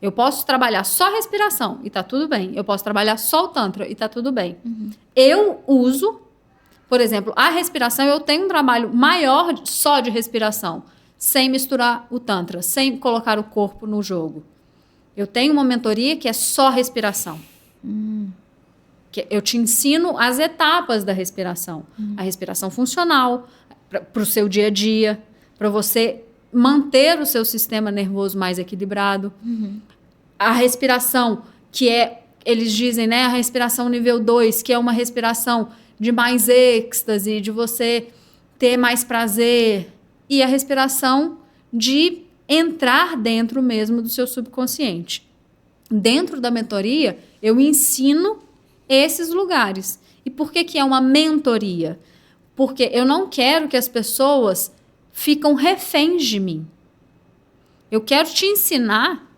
Eu posso trabalhar só a respiração e tá tudo bem. Eu posso trabalhar só o Tantra e tá tudo bem. Eu uso, por exemplo, a respiração, eu tenho um trabalho maior só de respiração, sem misturar o Tantra, sem colocar o corpo no jogo. Eu tenho uma mentoria que é só respiração. Que eu te ensino as etapas da respiração. A respiração funcional, para o seu dia a dia, para você manter o seu sistema nervoso mais equilibrado. A respiração, que eles dizem, né, a respiração nível 2, que é uma respiração de mais êxtase, de você ter mais prazer. E a respiração de entrar dentro mesmo do seu subconsciente. Dentro da mentoria, Eu ensino esses lugares. E por que é uma mentoria? Porque eu não quero que as pessoas ficam reféns de mim. Eu quero te ensinar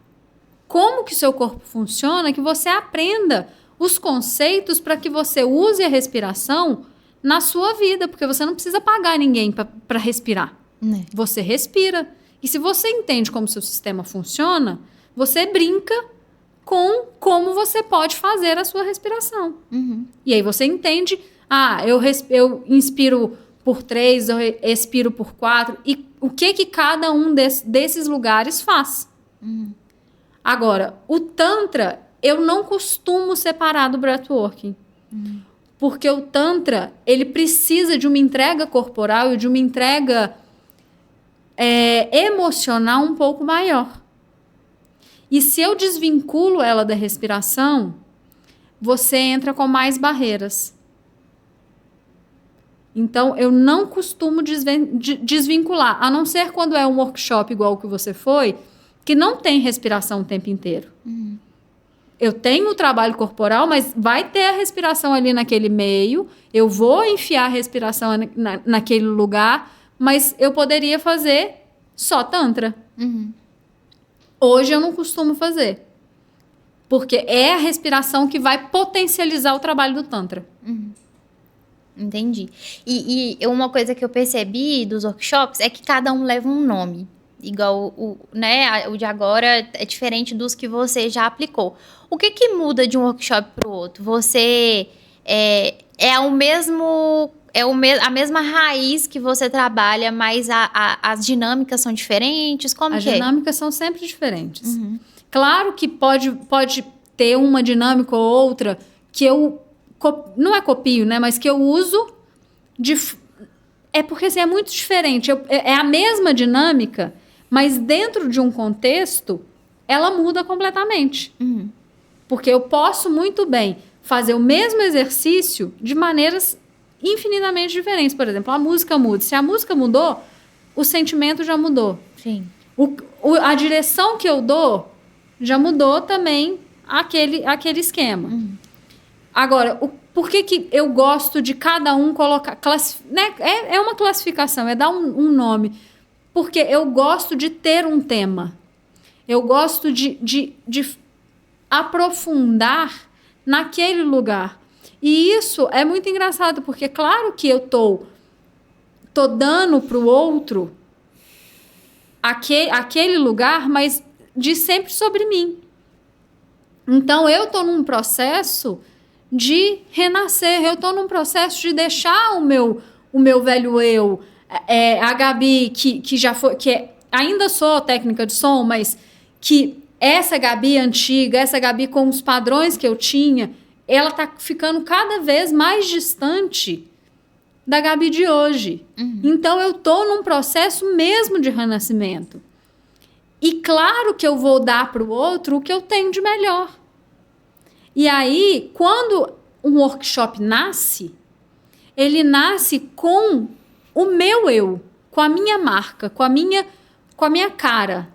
como que o seu corpo funciona, que você aprenda os conceitos para que você use a respiração na sua vida, porque você não precisa pagar ninguém para respirar. Você respira. E se você entende como seu sistema funciona, você brinca com como você pode fazer a sua respiração. E aí você entende, eu inspiro por 3, eu expiro por 4, e o que cada um desses lugares faz. Agora, o Tantra, eu não costumo separar do breathworking. Porque o Tantra, ele precisa de uma entrega corporal e de uma entrega emocional um pouco maior. E se eu desvinculo ela da respiração, você entra com mais barreiras. Então, eu não costumo desvincular, a não ser quando é um workshop igual o que você foi, que não tem respiração o tempo inteiro. Eu tenho o trabalho corporal, mas vai ter a respiração ali naquele meio, eu vou enfiar a respiração naquele lugar, mas eu poderia fazer só Tantra. Hoje eu não costumo fazer. Porque é a respiração que vai potencializar o trabalho do Tantra.
Entendi. E uma coisa que eu percebi dos workshops é que cada um leva um nome. Igual o de agora é diferente dos que você já aplicou. O que muda de um workshop para o outro? Você a mesma raiz que você trabalha, mas as dinâmicas são diferentes?
As dinâmicas são sempre diferentes. Claro que pode ter uma dinâmica ou outra que eu não é copio, né? Mas que eu uso é porque assim, é muito diferente. É a mesma dinâmica, mas dentro de um contexto, ela muda completamente. Porque eu posso muito bem fazer o mesmo exercício de maneiras infinitamente diferentes. Por exemplo, a música muda. Se a música mudou, o sentimento já mudou.
Sim.
A direção que eu dou já mudou também aquele esquema. Agora, por que eu gosto de cada um colocar... né? É uma classificação, é dar um nome. Porque eu gosto de ter um tema. Eu gosto de aprofundar naquele lugar. E isso é muito engraçado, porque claro que eu tô dando para o outro aquele lugar, mas diz sempre sobre mim. Então, eu tô num processo de renascer, eu tô num processo de deixar o meu velho eu, a Gabi, que já foi, ainda sou técnica de som, mas que essa Gabi antiga, essa Gabi com os padrões que eu tinha, ela tá ficando cada vez mais distante da Gabi de hoje. Então, eu tô num processo mesmo de renascimento. E claro que eu vou dar para o outro o que eu tenho de melhor. E aí, quando um workshop nasce, ele nasce com o meu eu, com a minha marca, com a minha cara.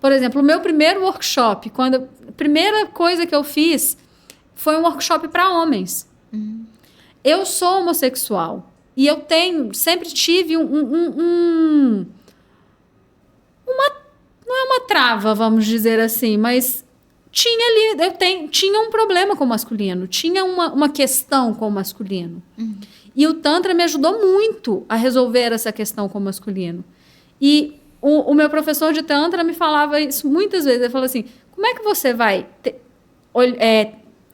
Por exemplo, o meu primeiro workshop, a primeira coisa que eu fiz foi um workshop para homens. Eu sou homossexual e eu sempre tive não é uma trava, vamos dizer assim, mas tinha ali, tinha um problema com o masculino, tinha uma questão com o masculino. E o Tantra me ajudou muito a resolver essa questão com o masculino. E o meu professor de Tantra me falava isso muitas vezes. Ele falou assim, como é que você vai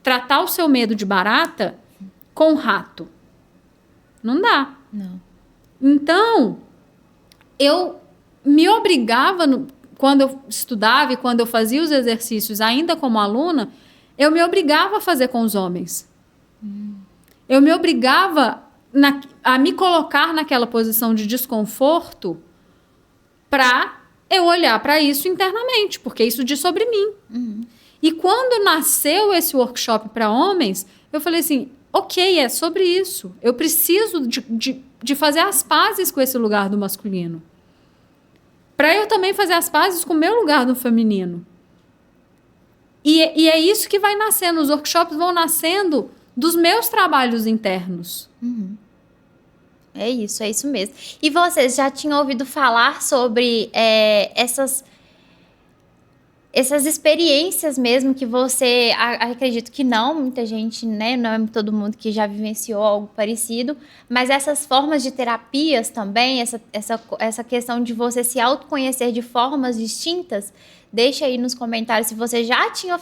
tratar o seu medo de barata com rato? Não dá.
Não.
Então, eu me obrigava, quando eu estudava e quando eu fazia os exercícios ainda como aluna, eu me obrigava a fazer com os homens. Eu me obrigava a me colocar naquela posição de desconforto para eu olhar para isso internamente, porque isso diz sobre mim. E quando nasceu esse workshop para homens, eu falei assim, ok, é sobre isso. Eu preciso de fazer as pazes com esse lugar do masculino. Para eu também fazer as pazes com o meu lugar do feminino. E é isso que vai nascendo. Os workshops vão nascendo dos meus trabalhos internos.
É isso mesmo. E vocês já tinham ouvido falar sobre essas experiências mesmo que você, acredito que não, muita gente, né, não é todo mundo que já vivenciou algo parecido, mas essas formas de terapias também, essa questão de você se autoconhecer de formas distintas, deixa aí nos comentários se você já tinha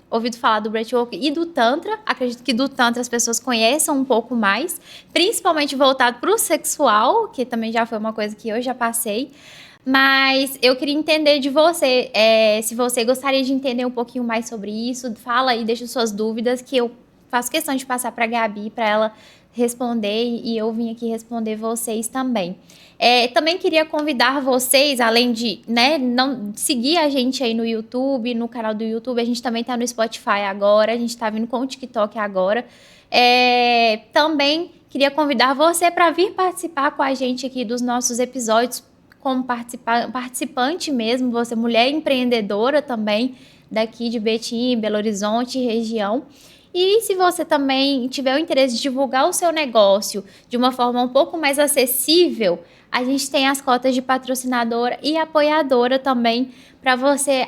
ouvido falar do Breathwork e do Tantra. Acredito que do Tantra as pessoas conheçam um pouco mais, principalmente voltado para o sexual, que também já foi uma coisa que eu já passei. Mas eu queria entender de você, se você gostaria de entender um pouquinho mais sobre isso, fala aí, deixa suas dúvidas, que eu faço questão de passar para a Gabi, para ela responder, e eu vim aqui responder vocês também. Também queria convidar vocês, além de, né, não seguir a gente aí no YouTube, no canal do YouTube, a gente também está no Spotify agora, a gente está vindo com o TikTok agora. Também queria convidar você para vir participar com a gente aqui dos nossos episódios, como participante mesmo, você mulher empreendedora também, daqui de Betim, Belo Horizonte, região. E se você também tiver o interesse de divulgar o seu negócio de uma forma um pouco mais acessível, a gente tem as cotas de patrocinadora e apoiadora também, para você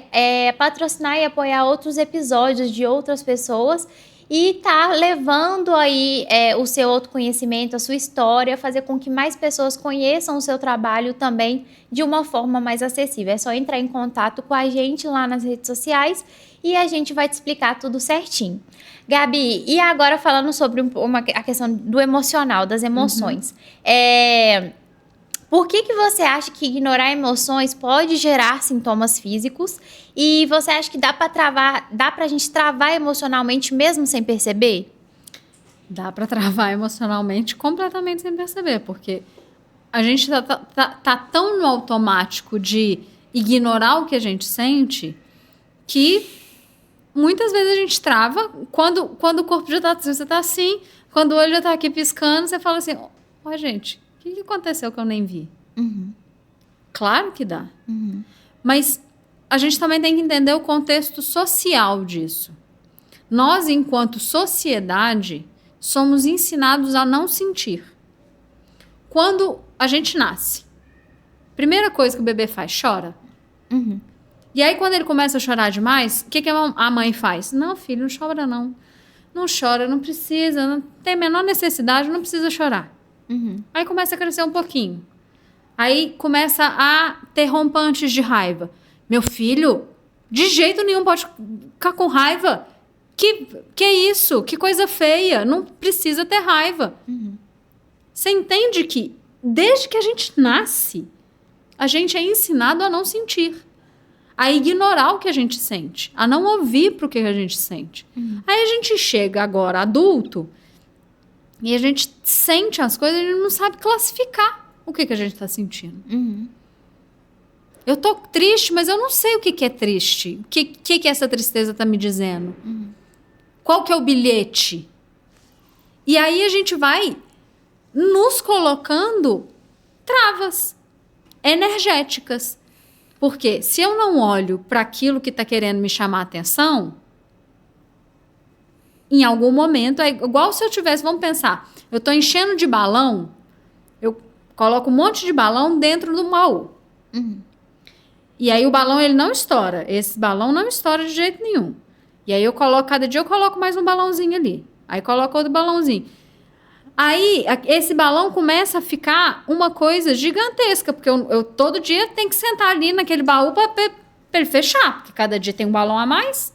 patrocinar e apoiar outros episódios de outras pessoas e tá levando aí o seu autoconhecimento, a sua história, fazer com que mais pessoas conheçam o seu trabalho também de uma forma mais acessível. É só entrar em contato com a gente lá nas redes sociais e a gente vai te explicar tudo certinho. Gabi, e agora falando sobre a questão do emocional, das emoções. Por que você acha que ignorar emoções pode gerar sintomas físicos? E você acha que dá pra gente travar emocionalmente mesmo sem perceber?
Dá para travar emocionalmente completamente sem perceber, porque a gente tá tão no automático de ignorar o que a gente sente que muitas vezes a gente trava quando o corpo já tá, você tá assim, quando o olho já tá aqui piscando, você fala assim, ó, gente, o que aconteceu que eu nem vi? Claro que dá. Mas a gente também tem que entender o contexto social disso. Nós, enquanto sociedade, somos ensinados a não sentir. Quando a gente nasce, primeira coisa que o bebê faz, chora. E aí, quando ele começa a chorar demais, o que a mãe faz? Não, filho, não chora não. Não chora, não precisa, não tem a menor necessidade, não precisa chorar. Aí começa a crescer um pouquinho. Aí começa a ter rompantes de raiva. Meu filho, de jeito nenhum pode ficar com raiva. Que isso? Que coisa feia. Não precisa ter raiva. Você entende que, desde que a gente nasce, a gente é ensinado a não sentir. A ignorar o que a gente sente. A não ouvir para o que a gente sente. Aí a gente chega agora adulto e a gente sente as coisas e a gente não sabe classificar o que a gente está sentindo. Eu tô triste, mas eu não sei o que é triste. O que essa tristeza está me dizendo? Qual que é o bilhete? E aí a gente vai nos colocando travas energéticas. Porque se eu não olho para aquilo que está querendo me chamar a atenção, em algum momento, é igual se eu tivesse, vamos pensar, eu estou enchendo de balão, eu coloco um monte de balão dentro do baú. E aí o balão ele não estoura. Esse balão não estoura de jeito nenhum. E aí cada dia eu coloco mais um balãozinho ali. Aí coloco outro balãozinho. Aí esse balão começa a ficar uma coisa gigantesca, porque eu todo dia tenho que sentar ali naquele baú para ele fechar, porque cada dia tem um balão a mais.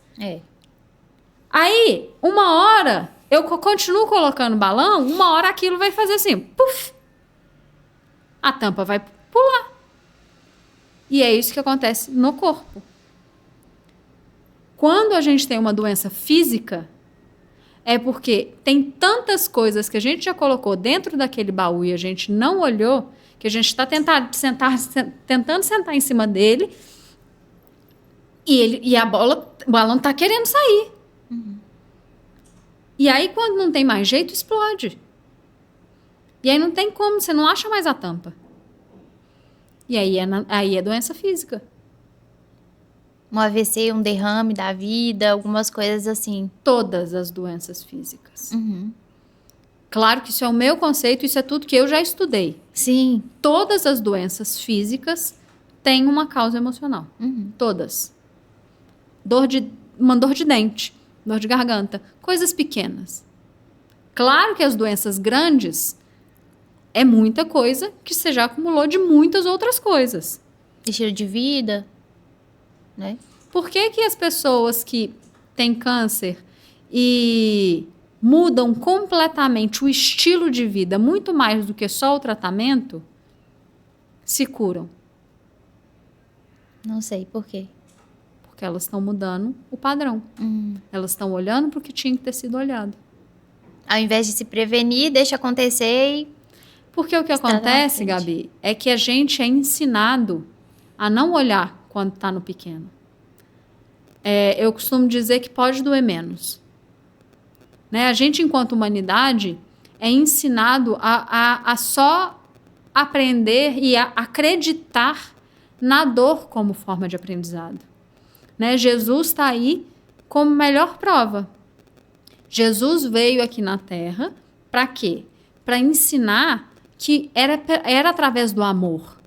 Aí, uma hora, eu continuo colocando balão, uma hora aquilo vai fazer assim, puf! A tampa vai pular. E é isso que acontece no corpo. Quando a gente tem uma doença física, é porque tem tantas coisas que a gente já colocou dentro daquele baú e a gente não olhou, que a gente está tentando sentar em cima dele e o balão está querendo sair. E aí, quando não tem mais jeito, explode. E aí não tem como, você não acha mais a tampa. E aí é doença física.
Um AVC, um derrame da vida, algumas coisas assim.
Todas as doenças físicas.
Uhum.
Claro que isso é o meu conceito, isso é tudo que eu já estudei.
Sim.
Todas as doenças físicas têm uma causa emocional. Todas. Uma dor de dente, dor de garganta, coisas pequenas. Claro que as doenças grandes é muita coisa que você já acumulou de muitas outras coisas.
Estilo de vida, né?
Por que que as pessoas que têm câncer e mudam completamente o estilo de vida, muito mais do que só o tratamento, se curam?
Não sei por quê.
Porque elas estão mudando o padrão. Elas estão olhando para o que tinha que ter sido olhado.
Ao invés de se prevenir, deixa acontecer e...
Porque o que
Está na
acontece,
frente.
Gabi, é que a gente é ensinado a não olhar quando está no pequeno. Eu costumo dizer que pode doer menos. Né? A gente, enquanto humanidade, é ensinado a só aprender e a acreditar na dor como forma de aprendizado. Né? Jesus está aí como melhor prova. Jesus veio aqui na Terra para quê? Para ensinar que era através do amor.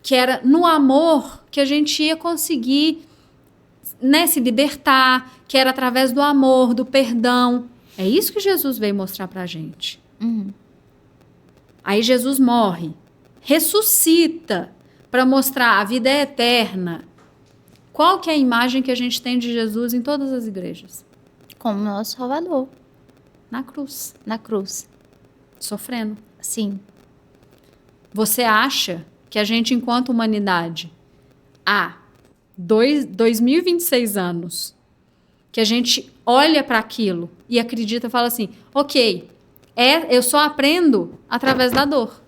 Que era no amor que a gente ia conseguir, né, se libertar, que era através do amor, do perdão. É isso que Jesus veio mostrar pra gente. Aí Jesus morre, ressuscita para mostrar a vida é eterna. Qual que é a imagem que a gente tem de Jesus em todas as igrejas?
Como nosso Salvador,
Na cruz,
na cruz.
sofrendo.
Sim.
Você acha que a gente, enquanto humanidade, há 2026 anos, que a gente olha para aquilo e acredita e fala assim, ok, eu só aprendo através da dor.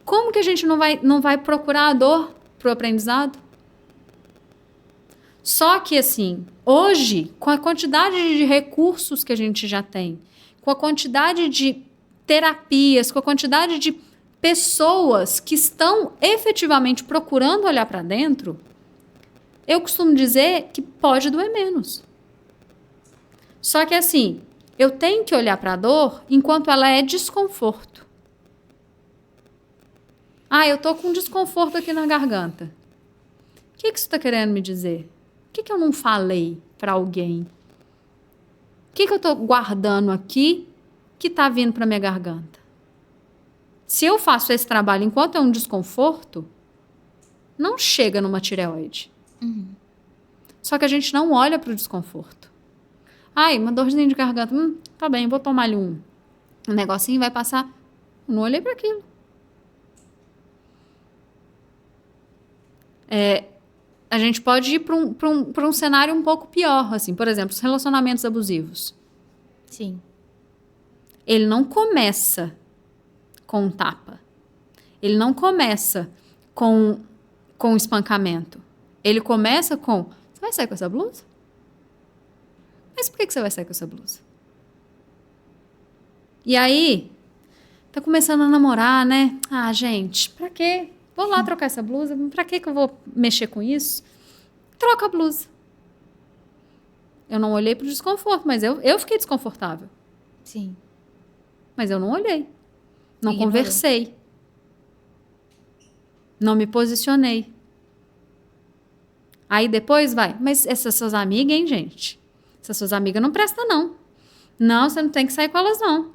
Como que a gente não vai procurar a dor para o aprendizado? Só que, assim, hoje, com a quantidade de recursos que a gente já tem, com a quantidade de terapias, com a quantidade de pessoas que estão efetivamente procurando olhar para dentro, eu costumo dizer que pode doer menos. Só que, assim, eu tenho que olhar para a dor enquanto ela é desconforto. Eu tô com desconforto aqui na garganta. O que isso está querendo me dizer? O que eu não falei para alguém? O que eu estou guardando aqui que está vindo para minha garganta? Se eu faço esse trabalho enquanto é um desconforto, não chega numa tireoide. Só que a gente não olha para o desconforto. Uma dorzinha de garganta. Tá bem, vou tomar ali um negocinho, vai passar. Não olhei para aquilo. A gente pode ir para um cenário um pouco pior, assim, por exemplo, os relacionamentos abusivos.
Sim.
Ele não começa com um tapa. Ele não começa com espancamento. Ele começa com, você vai sair com essa blusa? Mas por que você vai sair com essa blusa? E aí, tá começando a namorar, né? Gente, pra quê? Vou lá trocar essa blusa. Pra que eu vou mexer com isso? Troca a blusa. Eu não olhei pro desconforto, mas eu fiquei desconfortável.
Sim.
Mas eu não olhei. Não
Ignorou.
conversei. Não me posicionei. Aí depois vai. Mas essas suas amigas, hein, gente? Essas suas amigas não prestam, não. Não, você não tem que sair com elas, não.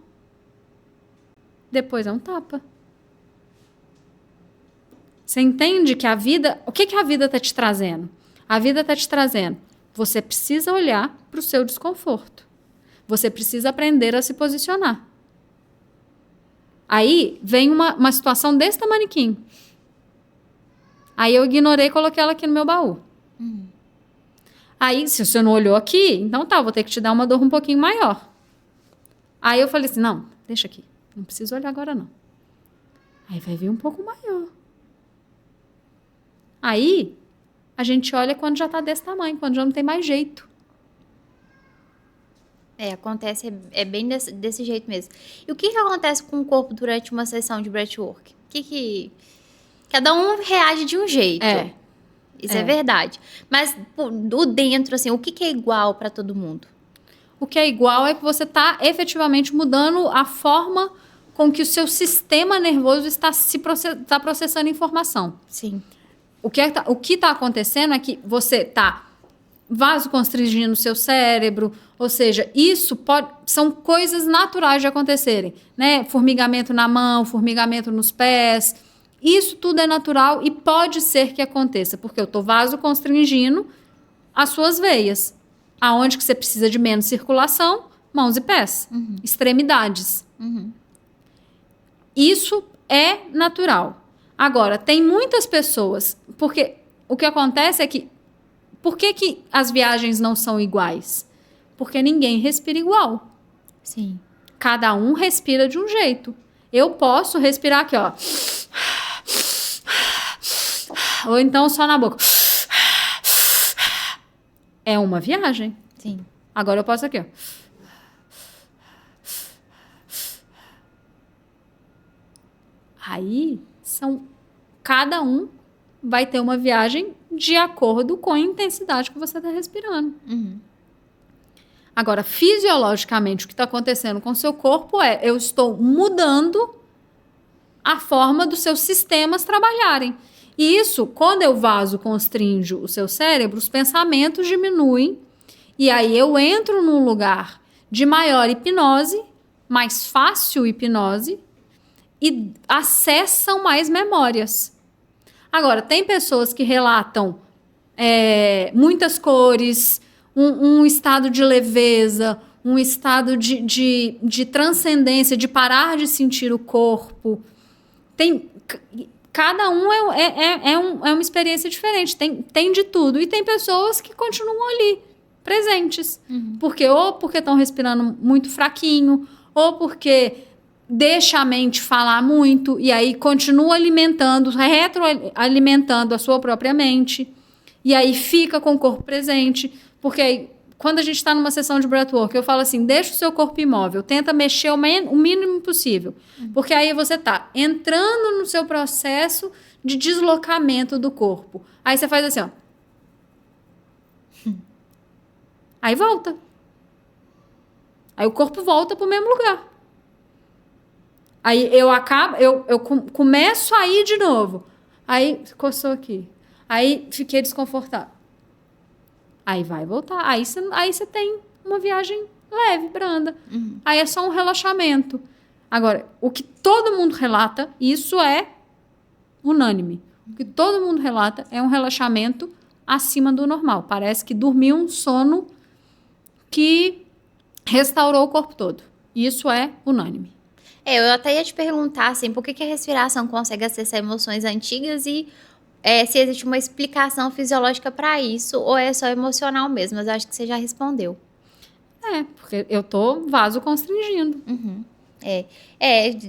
Depois é um tapa. Você entende que a vida... O que a vida está te trazendo? A vida está te trazendo. Você precisa olhar para o seu desconforto. Você precisa aprender a se posicionar. Aí vem uma situação desse tamaniquinho. Aí eu ignorei e coloquei ela aqui no meu baú. Aí, se você não olhou aqui, então tá, vou ter que te dar uma dor um pouquinho maior. Aí eu falei assim, não, deixa aqui. Não preciso olhar agora, não. Aí vai vir um pouco maior. Aí, a gente olha quando já tá desse tamanho, quando já não tem mais jeito.
Acontece, é bem desse jeito mesmo. E o que acontece com o corpo durante uma sessão de breathwork? Cada um reage de um jeito. Isso é verdade. Mas do dentro, assim, o que é igual para todo mundo?
O que é igual é que você está efetivamente mudando a forma com que o seu sistema nervoso está processando informação.
Sim.
O que está acontecendo é que você está vasoconstringindo o seu cérebro, ou seja, são coisas naturais de acontecerem, né? Formigamento na mão, formigamento nos pés, isso tudo é natural e pode ser que aconteça, porque eu estou vasoconstringindo as suas veias, aonde que você precisa de menos circulação, mãos e pés, extremidades. Isso é natural. Agora, tem muitas pessoas, porque o que acontece é que, por que as viagens não são iguais? Porque ninguém respira igual.
Sim.
Cada um respira de um jeito. Eu posso respirar aqui, ó. Ou então só na boca. É uma viagem.
Sim.
Agora eu posso aqui, ó. Aí, cada um vai ter uma viagem de acordo com a intensidade que você está respirando. Agora, fisiologicamente, o que está acontecendo com o seu corpo eu estou mudando a forma dos seus sistemas trabalharem. E isso, quando eu vasoconstrinjo o seu cérebro, os pensamentos diminuem e aí eu entro num lugar de maior hipnose, mais fácil hipnose, e acessam mais memórias. Agora, tem pessoas que relatam muitas cores, um estado de leveza, um estado de transcendência, de parar de sentir o corpo. Cada um é uma experiência diferente, tem de tudo. E tem pessoas que continuam ali, presentes. Porque estão respirando muito fraquinho, ou porque deixa a mente falar muito e aí continua retroalimentando a sua própria mente. E aí fica com o corpo presente. Porque aí, quando a gente está numa sessão de breathwork, eu falo assim, deixa o seu corpo imóvel, tenta mexer o mínimo possível. Porque aí você está entrando no seu processo de deslocamento do corpo. Aí você faz assim, ó. Aí volta. Aí o corpo volta para o mesmo lugar. Aí eu começo a ir de novo. Aí coçou aqui. Aí fiquei desconfortável. Aí vai voltar. Aí você tem uma viagem leve, branda. Aí é só um relaxamento. Agora, o que todo mundo relata, isso é unânime. O que todo mundo relata é um relaxamento acima do normal. Parece que dormiu um sono que restaurou o corpo todo. Isso é unânime.
Eu até ia te perguntar, assim, por que a respiração consegue acessar emoções antigas e se existe uma explicação fisiológica para isso ou é só emocional mesmo, mas eu acho que você já respondeu.
Porque eu tô vasoconstringindo.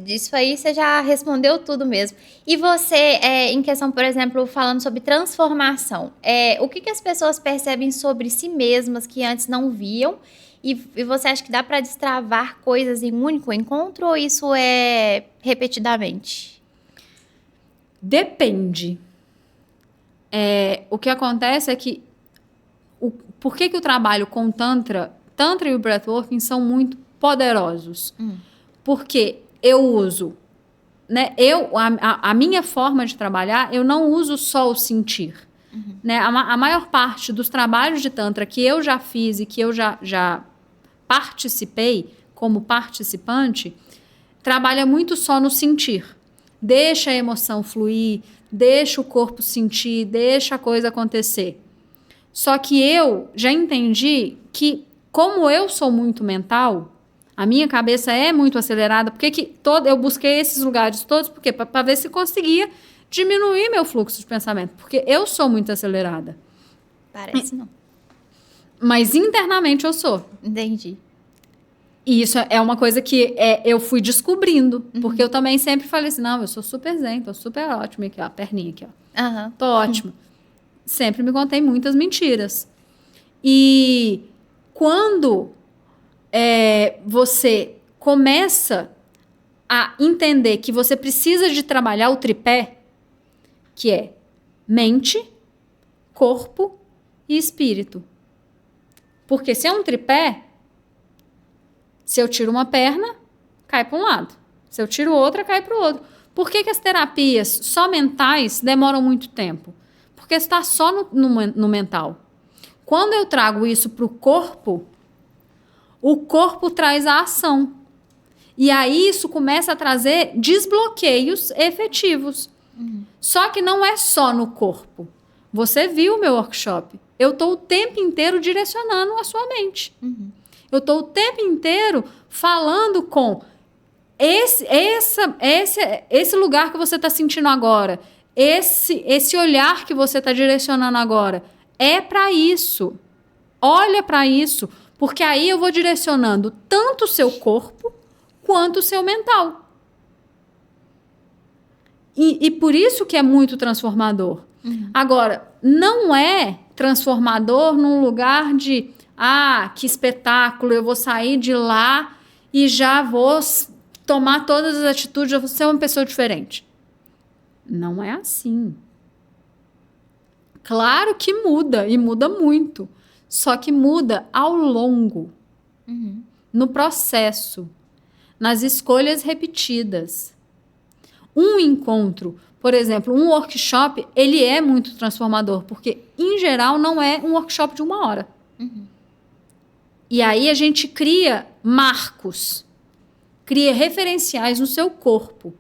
Disso aí você já respondeu tudo mesmo. E você, em questão, por exemplo, falando sobre transformação, o que as pessoas percebem sobre si mesmas que antes não viam? E você acha que dá para destravar coisas em um único encontro ou isso é repetidamente?
Depende. O que acontece é que por que o trabalho com Tantra e o Breathworking são muito poderosos? Porque eu uso, né? A minha forma de trabalhar, eu não uso só o sentir. Né? A maior parte dos trabalhos de Tantra que eu já fiz e que eu já participei como participante, trabalha muito só no sentir. Deixa a emoção fluir, deixa o corpo sentir, deixa a coisa acontecer. Só que eu já entendi que, como eu sou muito mental, a minha cabeça é muito acelerada, porque eu busquei esses lugares todos, porque para ver se conseguia diminuir meu fluxo de pensamento, porque eu sou muito acelerada.
Parece não.
Mas internamente eu sou.
Entendi.
E isso é uma coisa que eu fui descobrindo, porque eu também sempre falei assim, não, eu sou super zen, tô super ótima aqui, ó, a perninha aqui, ó. Tô ótima. Sempre me contei muitas mentiras. E quando você começa a entender que você precisa de trabalhar o tripé, que é mente, corpo e espírito. Porque se é um tripé, se eu tiro uma perna, cai para um lado. Se eu tiro outra, cai para o outro. Por que as terapias só mentais demoram muito tempo? Porque está só no mental. Quando eu trago isso para o corpo traz a ação. E aí isso começa a trazer desbloqueios efetivos. Só que não é só no corpo. Você viu o meu workshop. Eu estou o tempo inteiro direcionando a sua mente. Eu estou o tempo inteiro falando com esse lugar que você está sentindo agora, esse olhar que você está direcionando agora. É para isso. Olha para isso. Porque aí eu vou direcionando tanto o seu corpo quanto o seu mental. E por isso que é muito transformador. Agora, não é transformador num lugar de que espetáculo, eu vou sair de lá e já vou tomar todas as atitudes, eu vou ser uma pessoa diferente. Não é assim. Claro que muda, e muda muito. Só que muda ao longo, no processo, nas escolhas repetidas. Um encontro, por exemplo, um workshop, ele é muito transformador, porque, em geral, não é um workshop de 1 hora. E aí a gente cria marcos, cria referenciais no seu corpo.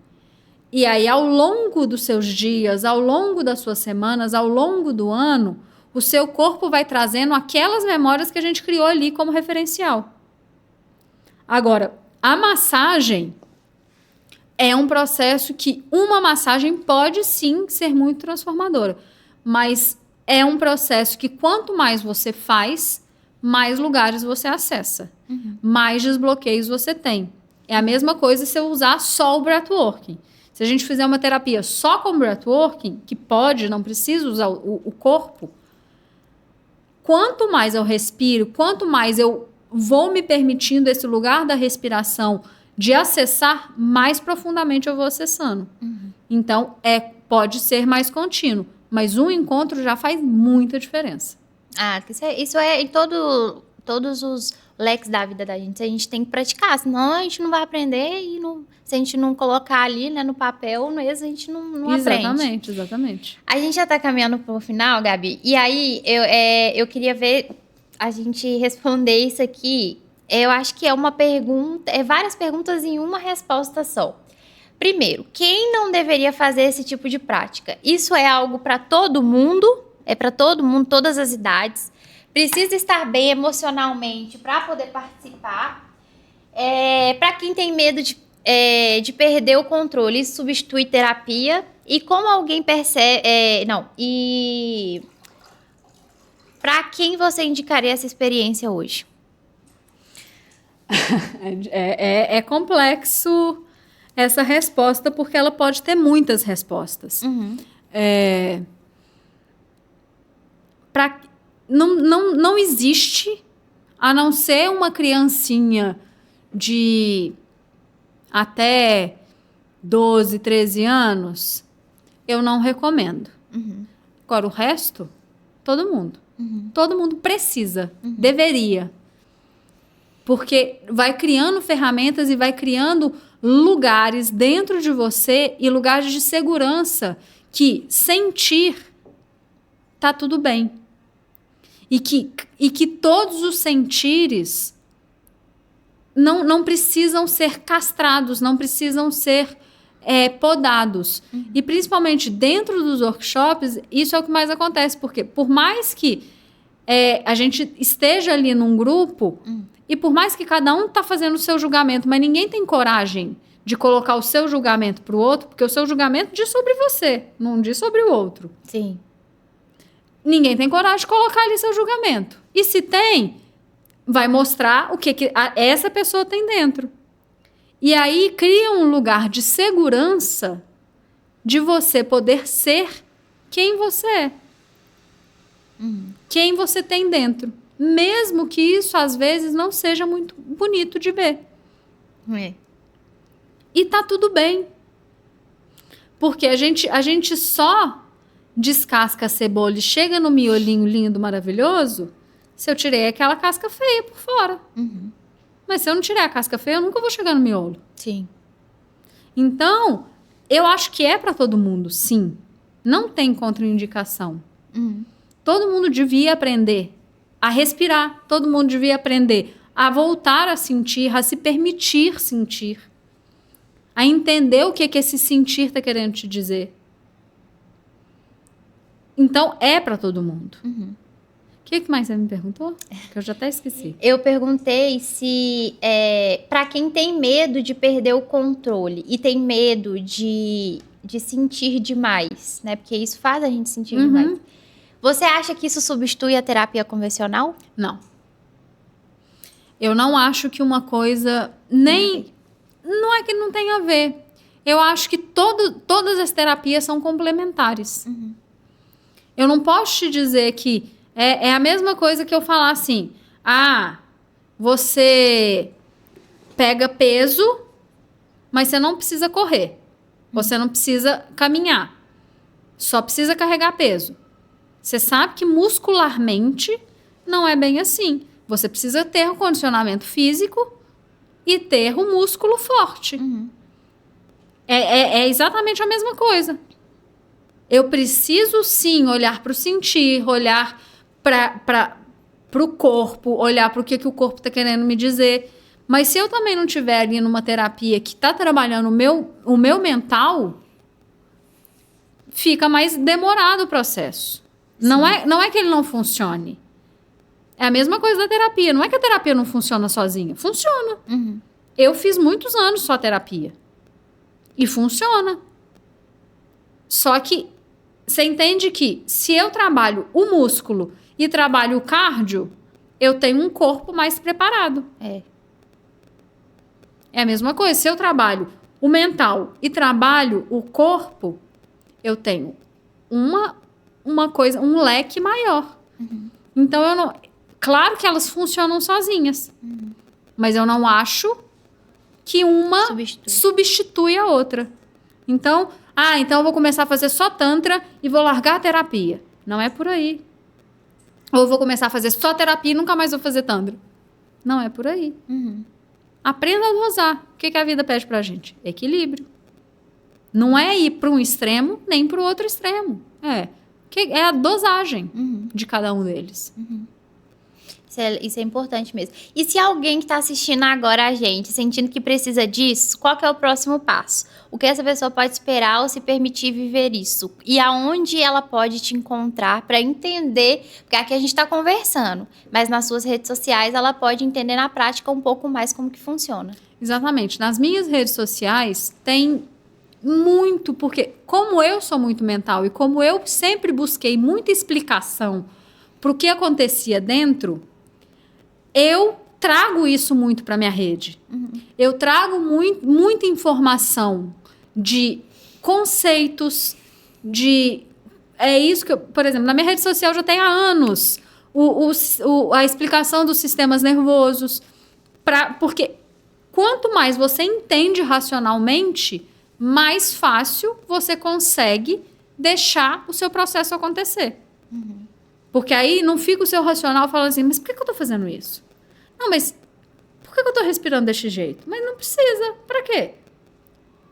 E aí, ao longo dos seus dias, ao longo das suas semanas, ao longo do ano, o seu corpo vai trazendo aquelas memórias que a gente criou ali como referencial. Agora, a massagem é um processo que uma massagem pode sim ser muito transformadora, mas é um processo que quanto mais você faz, mais lugares você acessa, mais desbloqueios você tem. É a mesma coisa se eu usar só o breathworking. Se a gente fizer uma terapia só com breathworking, que pode, não precisa usar o corpo, quanto mais eu respiro, quanto mais eu vou me permitindo esse lugar da respiração de acessar, mais profundamente eu vou acessando. Então, pode ser mais contínuo, mas um encontro já faz muita diferença.
Isso é em todos os leques da vida da gente. A gente tem que praticar, senão a gente não vai aprender e se a gente não colocar ali, né, no papel, mesmo a gente não aprende.
Exatamente.
A gente já tá caminhando pro final, Gabi, e aí eu queria ver a gente responder isso aqui. Eu acho que é uma pergunta, várias perguntas em uma resposta só. Primeiro, quem não deveria fazer esse tipo de prática? Isso é algo para todo mundo? É para todo mundo, todas as idades. Precisa estar bem emocionalmente para poder participar. Para quem tem medo de perder o controle, isso substitui terapia. E como alguém percebe... E para quem você indicaria essa experiência hoje?
É complexo essa resposta, porque ela pode ter muitas respostas. Não existe, a não ser uma criancinha de até 12, 13 anos, eu não recomendo. Agora, o resto, todo mundo. Todo mundo precisa, deveria. Porque vai criando ferramentas e vai criando lugares dentro de você e lugares de segurança que sentir tá tudo bem. E que todos os sentires não precisam ser castrados, não precisam ser podados. E principalmente dentro dos workshops, isso é o que mais acontece. Porque por mais que a gente esteja ali num grupo, e por mais que cada um tá fazendo o seu julgamento, mas ninguém tem coragem de colocar o seu julgamento pro outro, porque o seu julgamento diz sobre você, não diz sobre o outro.
Sim.
Ninguém tem coragem de colocar ali seu julgamento. E se tem, vai mostrar o que essa pessoa tem dentro. E aí cria um lugar de segurança de você poder ser quem você é. Quem você tem dentro. Mesmo que isso, às vezes, não seja muito bonito de ver. E tá tudo bem. Porque a gente só descasca a cebola e chega no miolinho lindo, maravilhoso, se eu tirei aquela casca feia por fora. Mas se eu não tirar a casca feia, eu nunca vou chegar no miolo.
Sim.
Então, eu acho que é para todo mundo, sim. Não tem contraindicação. Todo mundo devia aprender a respirar. Todo mundo devia aprender a voltar a sentir, a se permitir sentir. A entender o que esse sentir está querendo te dizer. Então, é para todo mundo. O que mais você me perguntou? Que eu já até esqueci.
Eu perguntei se, para quem tem medo de perder o controle e tem medo de sentir demais, né? Porque isso faz a gente sentir demais. Você acha que isso substitui a terapia convencional?
Não. Eu não acho que uma coisa nem... Não é que não tenha a ver. Eu acho que todas as terapias são complementares. Eu não posso te dizer que é a mesma coisa que eu falar assim, você pega peso, mas você não precisa correr. Você não precisa caminhar. Só precisa carregar peso. Você sabe que muscularmente não é bem assim. Você precisa ter um condicionamento físico e ter um músculo forte. É exatamente a mesma coisa. Eu preciso, sim, olhar para o sentir, olhar para o corpo, olhar para o que o corpo está querendo me dizer. Mas se eu também não estiver ali numa terapia que está trabalhando o meu mental, fica mais demorado o processo. Não é que ele não funcione. É a mesma coisa da terapia. Não é que a terapia não funciona sozinha. Funciona. Eu fiz muitos anos só terapia. E funciona. Só que você entende que se eu trabalho o músculo e trabalho o cardio, eu tenho um corpo mais preparado. É a mesma coisa. Se eu trabalho o mental e trabalho o corpo, eu tenho uma coisa, um leque maior. Então, eu não... Claro que elas funcionam sozinhas. Mas eu não acho que uma substitui a outra. Então, então eu vou começar a fazer só tantra e vou largar a terapia. Não é por aí. Ou eu vou começar a fazer só terapia e nunca mais vou fazer tantra. Não é por aí. Aprenda a dosar. O que a vida pede pra gente? Equilíbrio. Não é ir para um extremo, nem para o outro extremo. É a dosagem de cada um deles.
Isso é importante mesmo. E se alguém que está assistindo agora a gente, sentindo que precisa disso, qual que é o próximo passo? O que essa pessoa pode esperar ou se permitir viver isso? E aonde ela pode te encontrar para entender? Porque aqui a gente está conversando, mas nas suas redes sociais ela pode entender na prática um pouco mais como que funciona.
Exatamente. Nas minhas redes sociais tem muito, porque como eu sou muito mental e como eu sempre busquei muita explicação para o que acontecia dentro, eu trago isso muito para minha rede. Eu trago muita informação de conceitos, é isso que eu, por exemplo, na minha rede social já tem há anos a explicação dos sistemas nervosos, porque quanto mais você entende racionalmente, mais fácil você consegue deixar o seu processo acontecer. Porque aí não fica o seu racional falando assim, mas por que eu tô fazendo isso? Não, mas por que eu tô respirando desse jeito? Mas não precisa. Pra quê?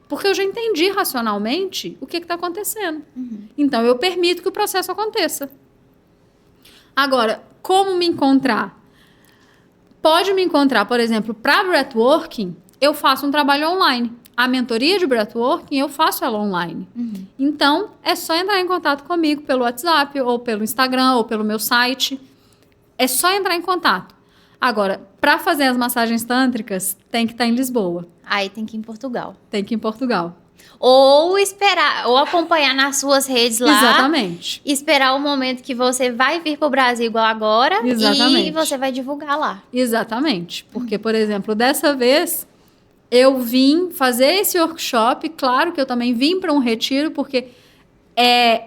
Porque eu já entendi racionalmente o que tá acontecendo. Então, eu permito que o processo aconteça. Agora, como me encontrar? Pode me encontrar, por exemplo, para breathworking, eu faço um trabalho online. A mentoria de breathworking, eu faço ela online. Então, é só entrar em contato comigo pelo WhatsApp, ou pelo Instagram, ou pelo meu site. É só entrar em contato. Agora, para fazer as massagens tântricas, tem que estar em Lisboa.
Aí tem que ir em Portugal.
Tem que ir em Portugal.
Ou esperar, ou acompanhar nas suas redes lá.
Exatamente.
Esperar o momento que você vai vir para o Brasil igual agora.
Exatamente.
E você vai divulgar lá.
Exatamente. Porque, por exemplo, dessa vez, eu vim fazer esse workshop. Claro que eu também vim para um retiro, porque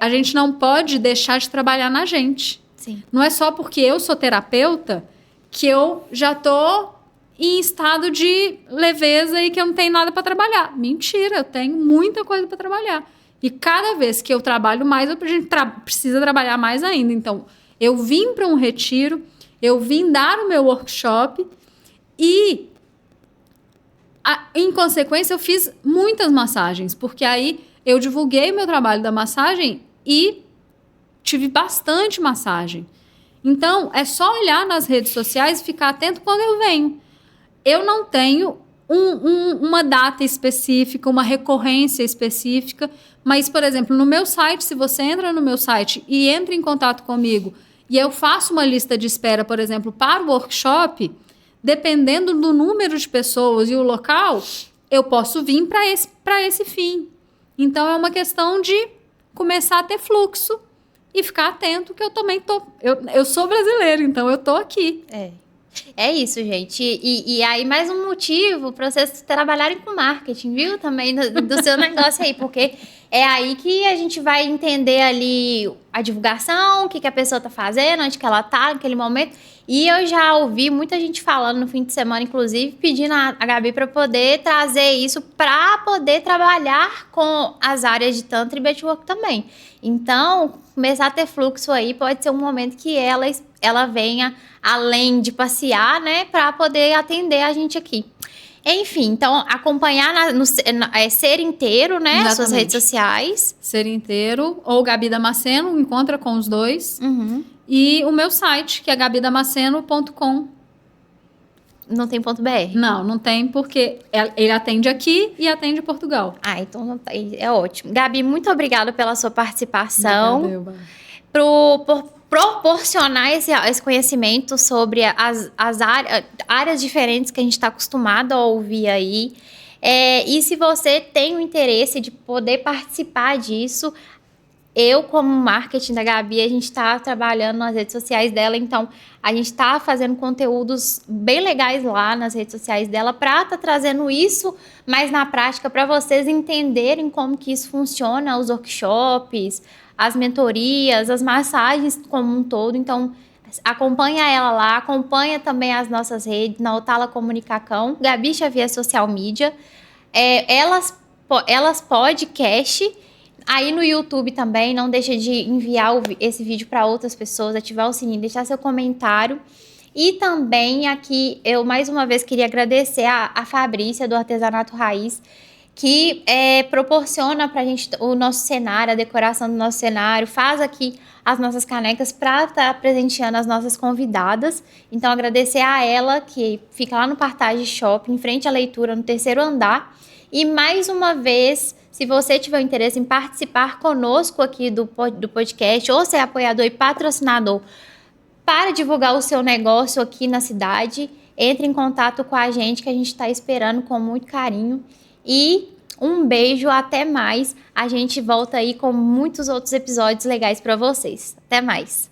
a gente não pode deixar de trabalhar na gente.
Sim.
Não é só porque eu sou terapeuta que eu já estou em estado de leveza e que eu não tenho nada para trabalhar. Mentira, eu tenho muita coisa para trabalhar. E cada vez que eu trabalho mais, a gente precisa trabalhar mais ainda. Então, eu vim para um retiro, eu vim dar o meu workshop e, em consequência, eu fiz muitas massagens, porque aí eu divulguei meu trabalho da massagem e tive bastante massagem. Então, é só olhar nas redes sociais e ficar atento quando eu venho. Eu não tenho uma data específica, uma recorrência específica, mas, por exemplo, no meu site, se você entra no meu site e entra em contato comigo e eu faço uma lista de espera, por exemplo, para o workshop, dependendo do número de pessoas e o local, eu posso vir para esse fim. Então, é uma questão de começar a ter fluxo e ficar atento que eu também tô... Eu sou brasileira, então eu tô aqui.
É isso, gente. E aí, mais um motivo para vocês trabalharem com marketing, viu? Também do seu negócio aí, porque é aí que a gente vai entender ali a divulgação, o que a pessoa tá fazendo, onde que ela tá naquele momento. E eu já ouvi muita gente falando no fim de semana, inclusive, pedindo a Gabi para poder trazer isso para poder trabalhar com as áreas de Tantra e Breathwork também. Então, começar a ter fluxo aí pode ser um momento que ela venha, além de passear, né, para poder atender a gente aqui. Enfim, então, acompanhar no Ser Inteiro, né, as suas redes sociais.
Ser Inteiro, ou Gabi Damasceno, encontra com os dois.
Uhum.
E o meu site, que é gabidamasceno.com.
Não tem .br?
Não tem, porque ele atende aqui e atende Portugal.
Então é ótimo. Gabi, muito obrigada pela sua participação.
Obrigada,
por proporcionar esse conhecimento sobre as áreas diferentes que a gente está acostumado a ouvir aí. E se você tem o interesse de poder participar disso, eu, como marketing da Gabi, a gente está trabalhando nas redes sociais dela, então a gente está fazendo conteúdos bem legais lá nas redes sociais dela para estar trazendo isso mais na prática para vocês entenderem como que isso funciona, os workshops, as mentorias, as massagens como um todo. Então, acompanha ela lá, acompanha também as nossas redes, na Otala Comunicacão, Gabi Xavier Social Media, elas podcast. Aí no YouTube também, não deixa de enviar esse vídeo para outras pessoas, ativar o sininho, deixar seu comentário. E também aqui, eu mais uma vez queria agradecer a Fabrícia, do Artesanato Raiz, que proporciona pra gente o nosso cenário, a decoração do nosso cenário, faz aqui as nossas canecas para estar presenteando as nossas convidadas. Então, agradecer a ela, que fica lá no Partage Shopping, em frente à leitura, no 3º andar. E mais uma vez, se você tiver interesse em participar conosco aqui do podcast, ou ser apoiador e patrocinador para divulgar o seu negócio aqui na cidade, entre em contato com a gente, que a gente está esperando com muito carinho. E um beijo, até mais. A gente volta aí com muitos outros episódios legais para vocês. Até mais.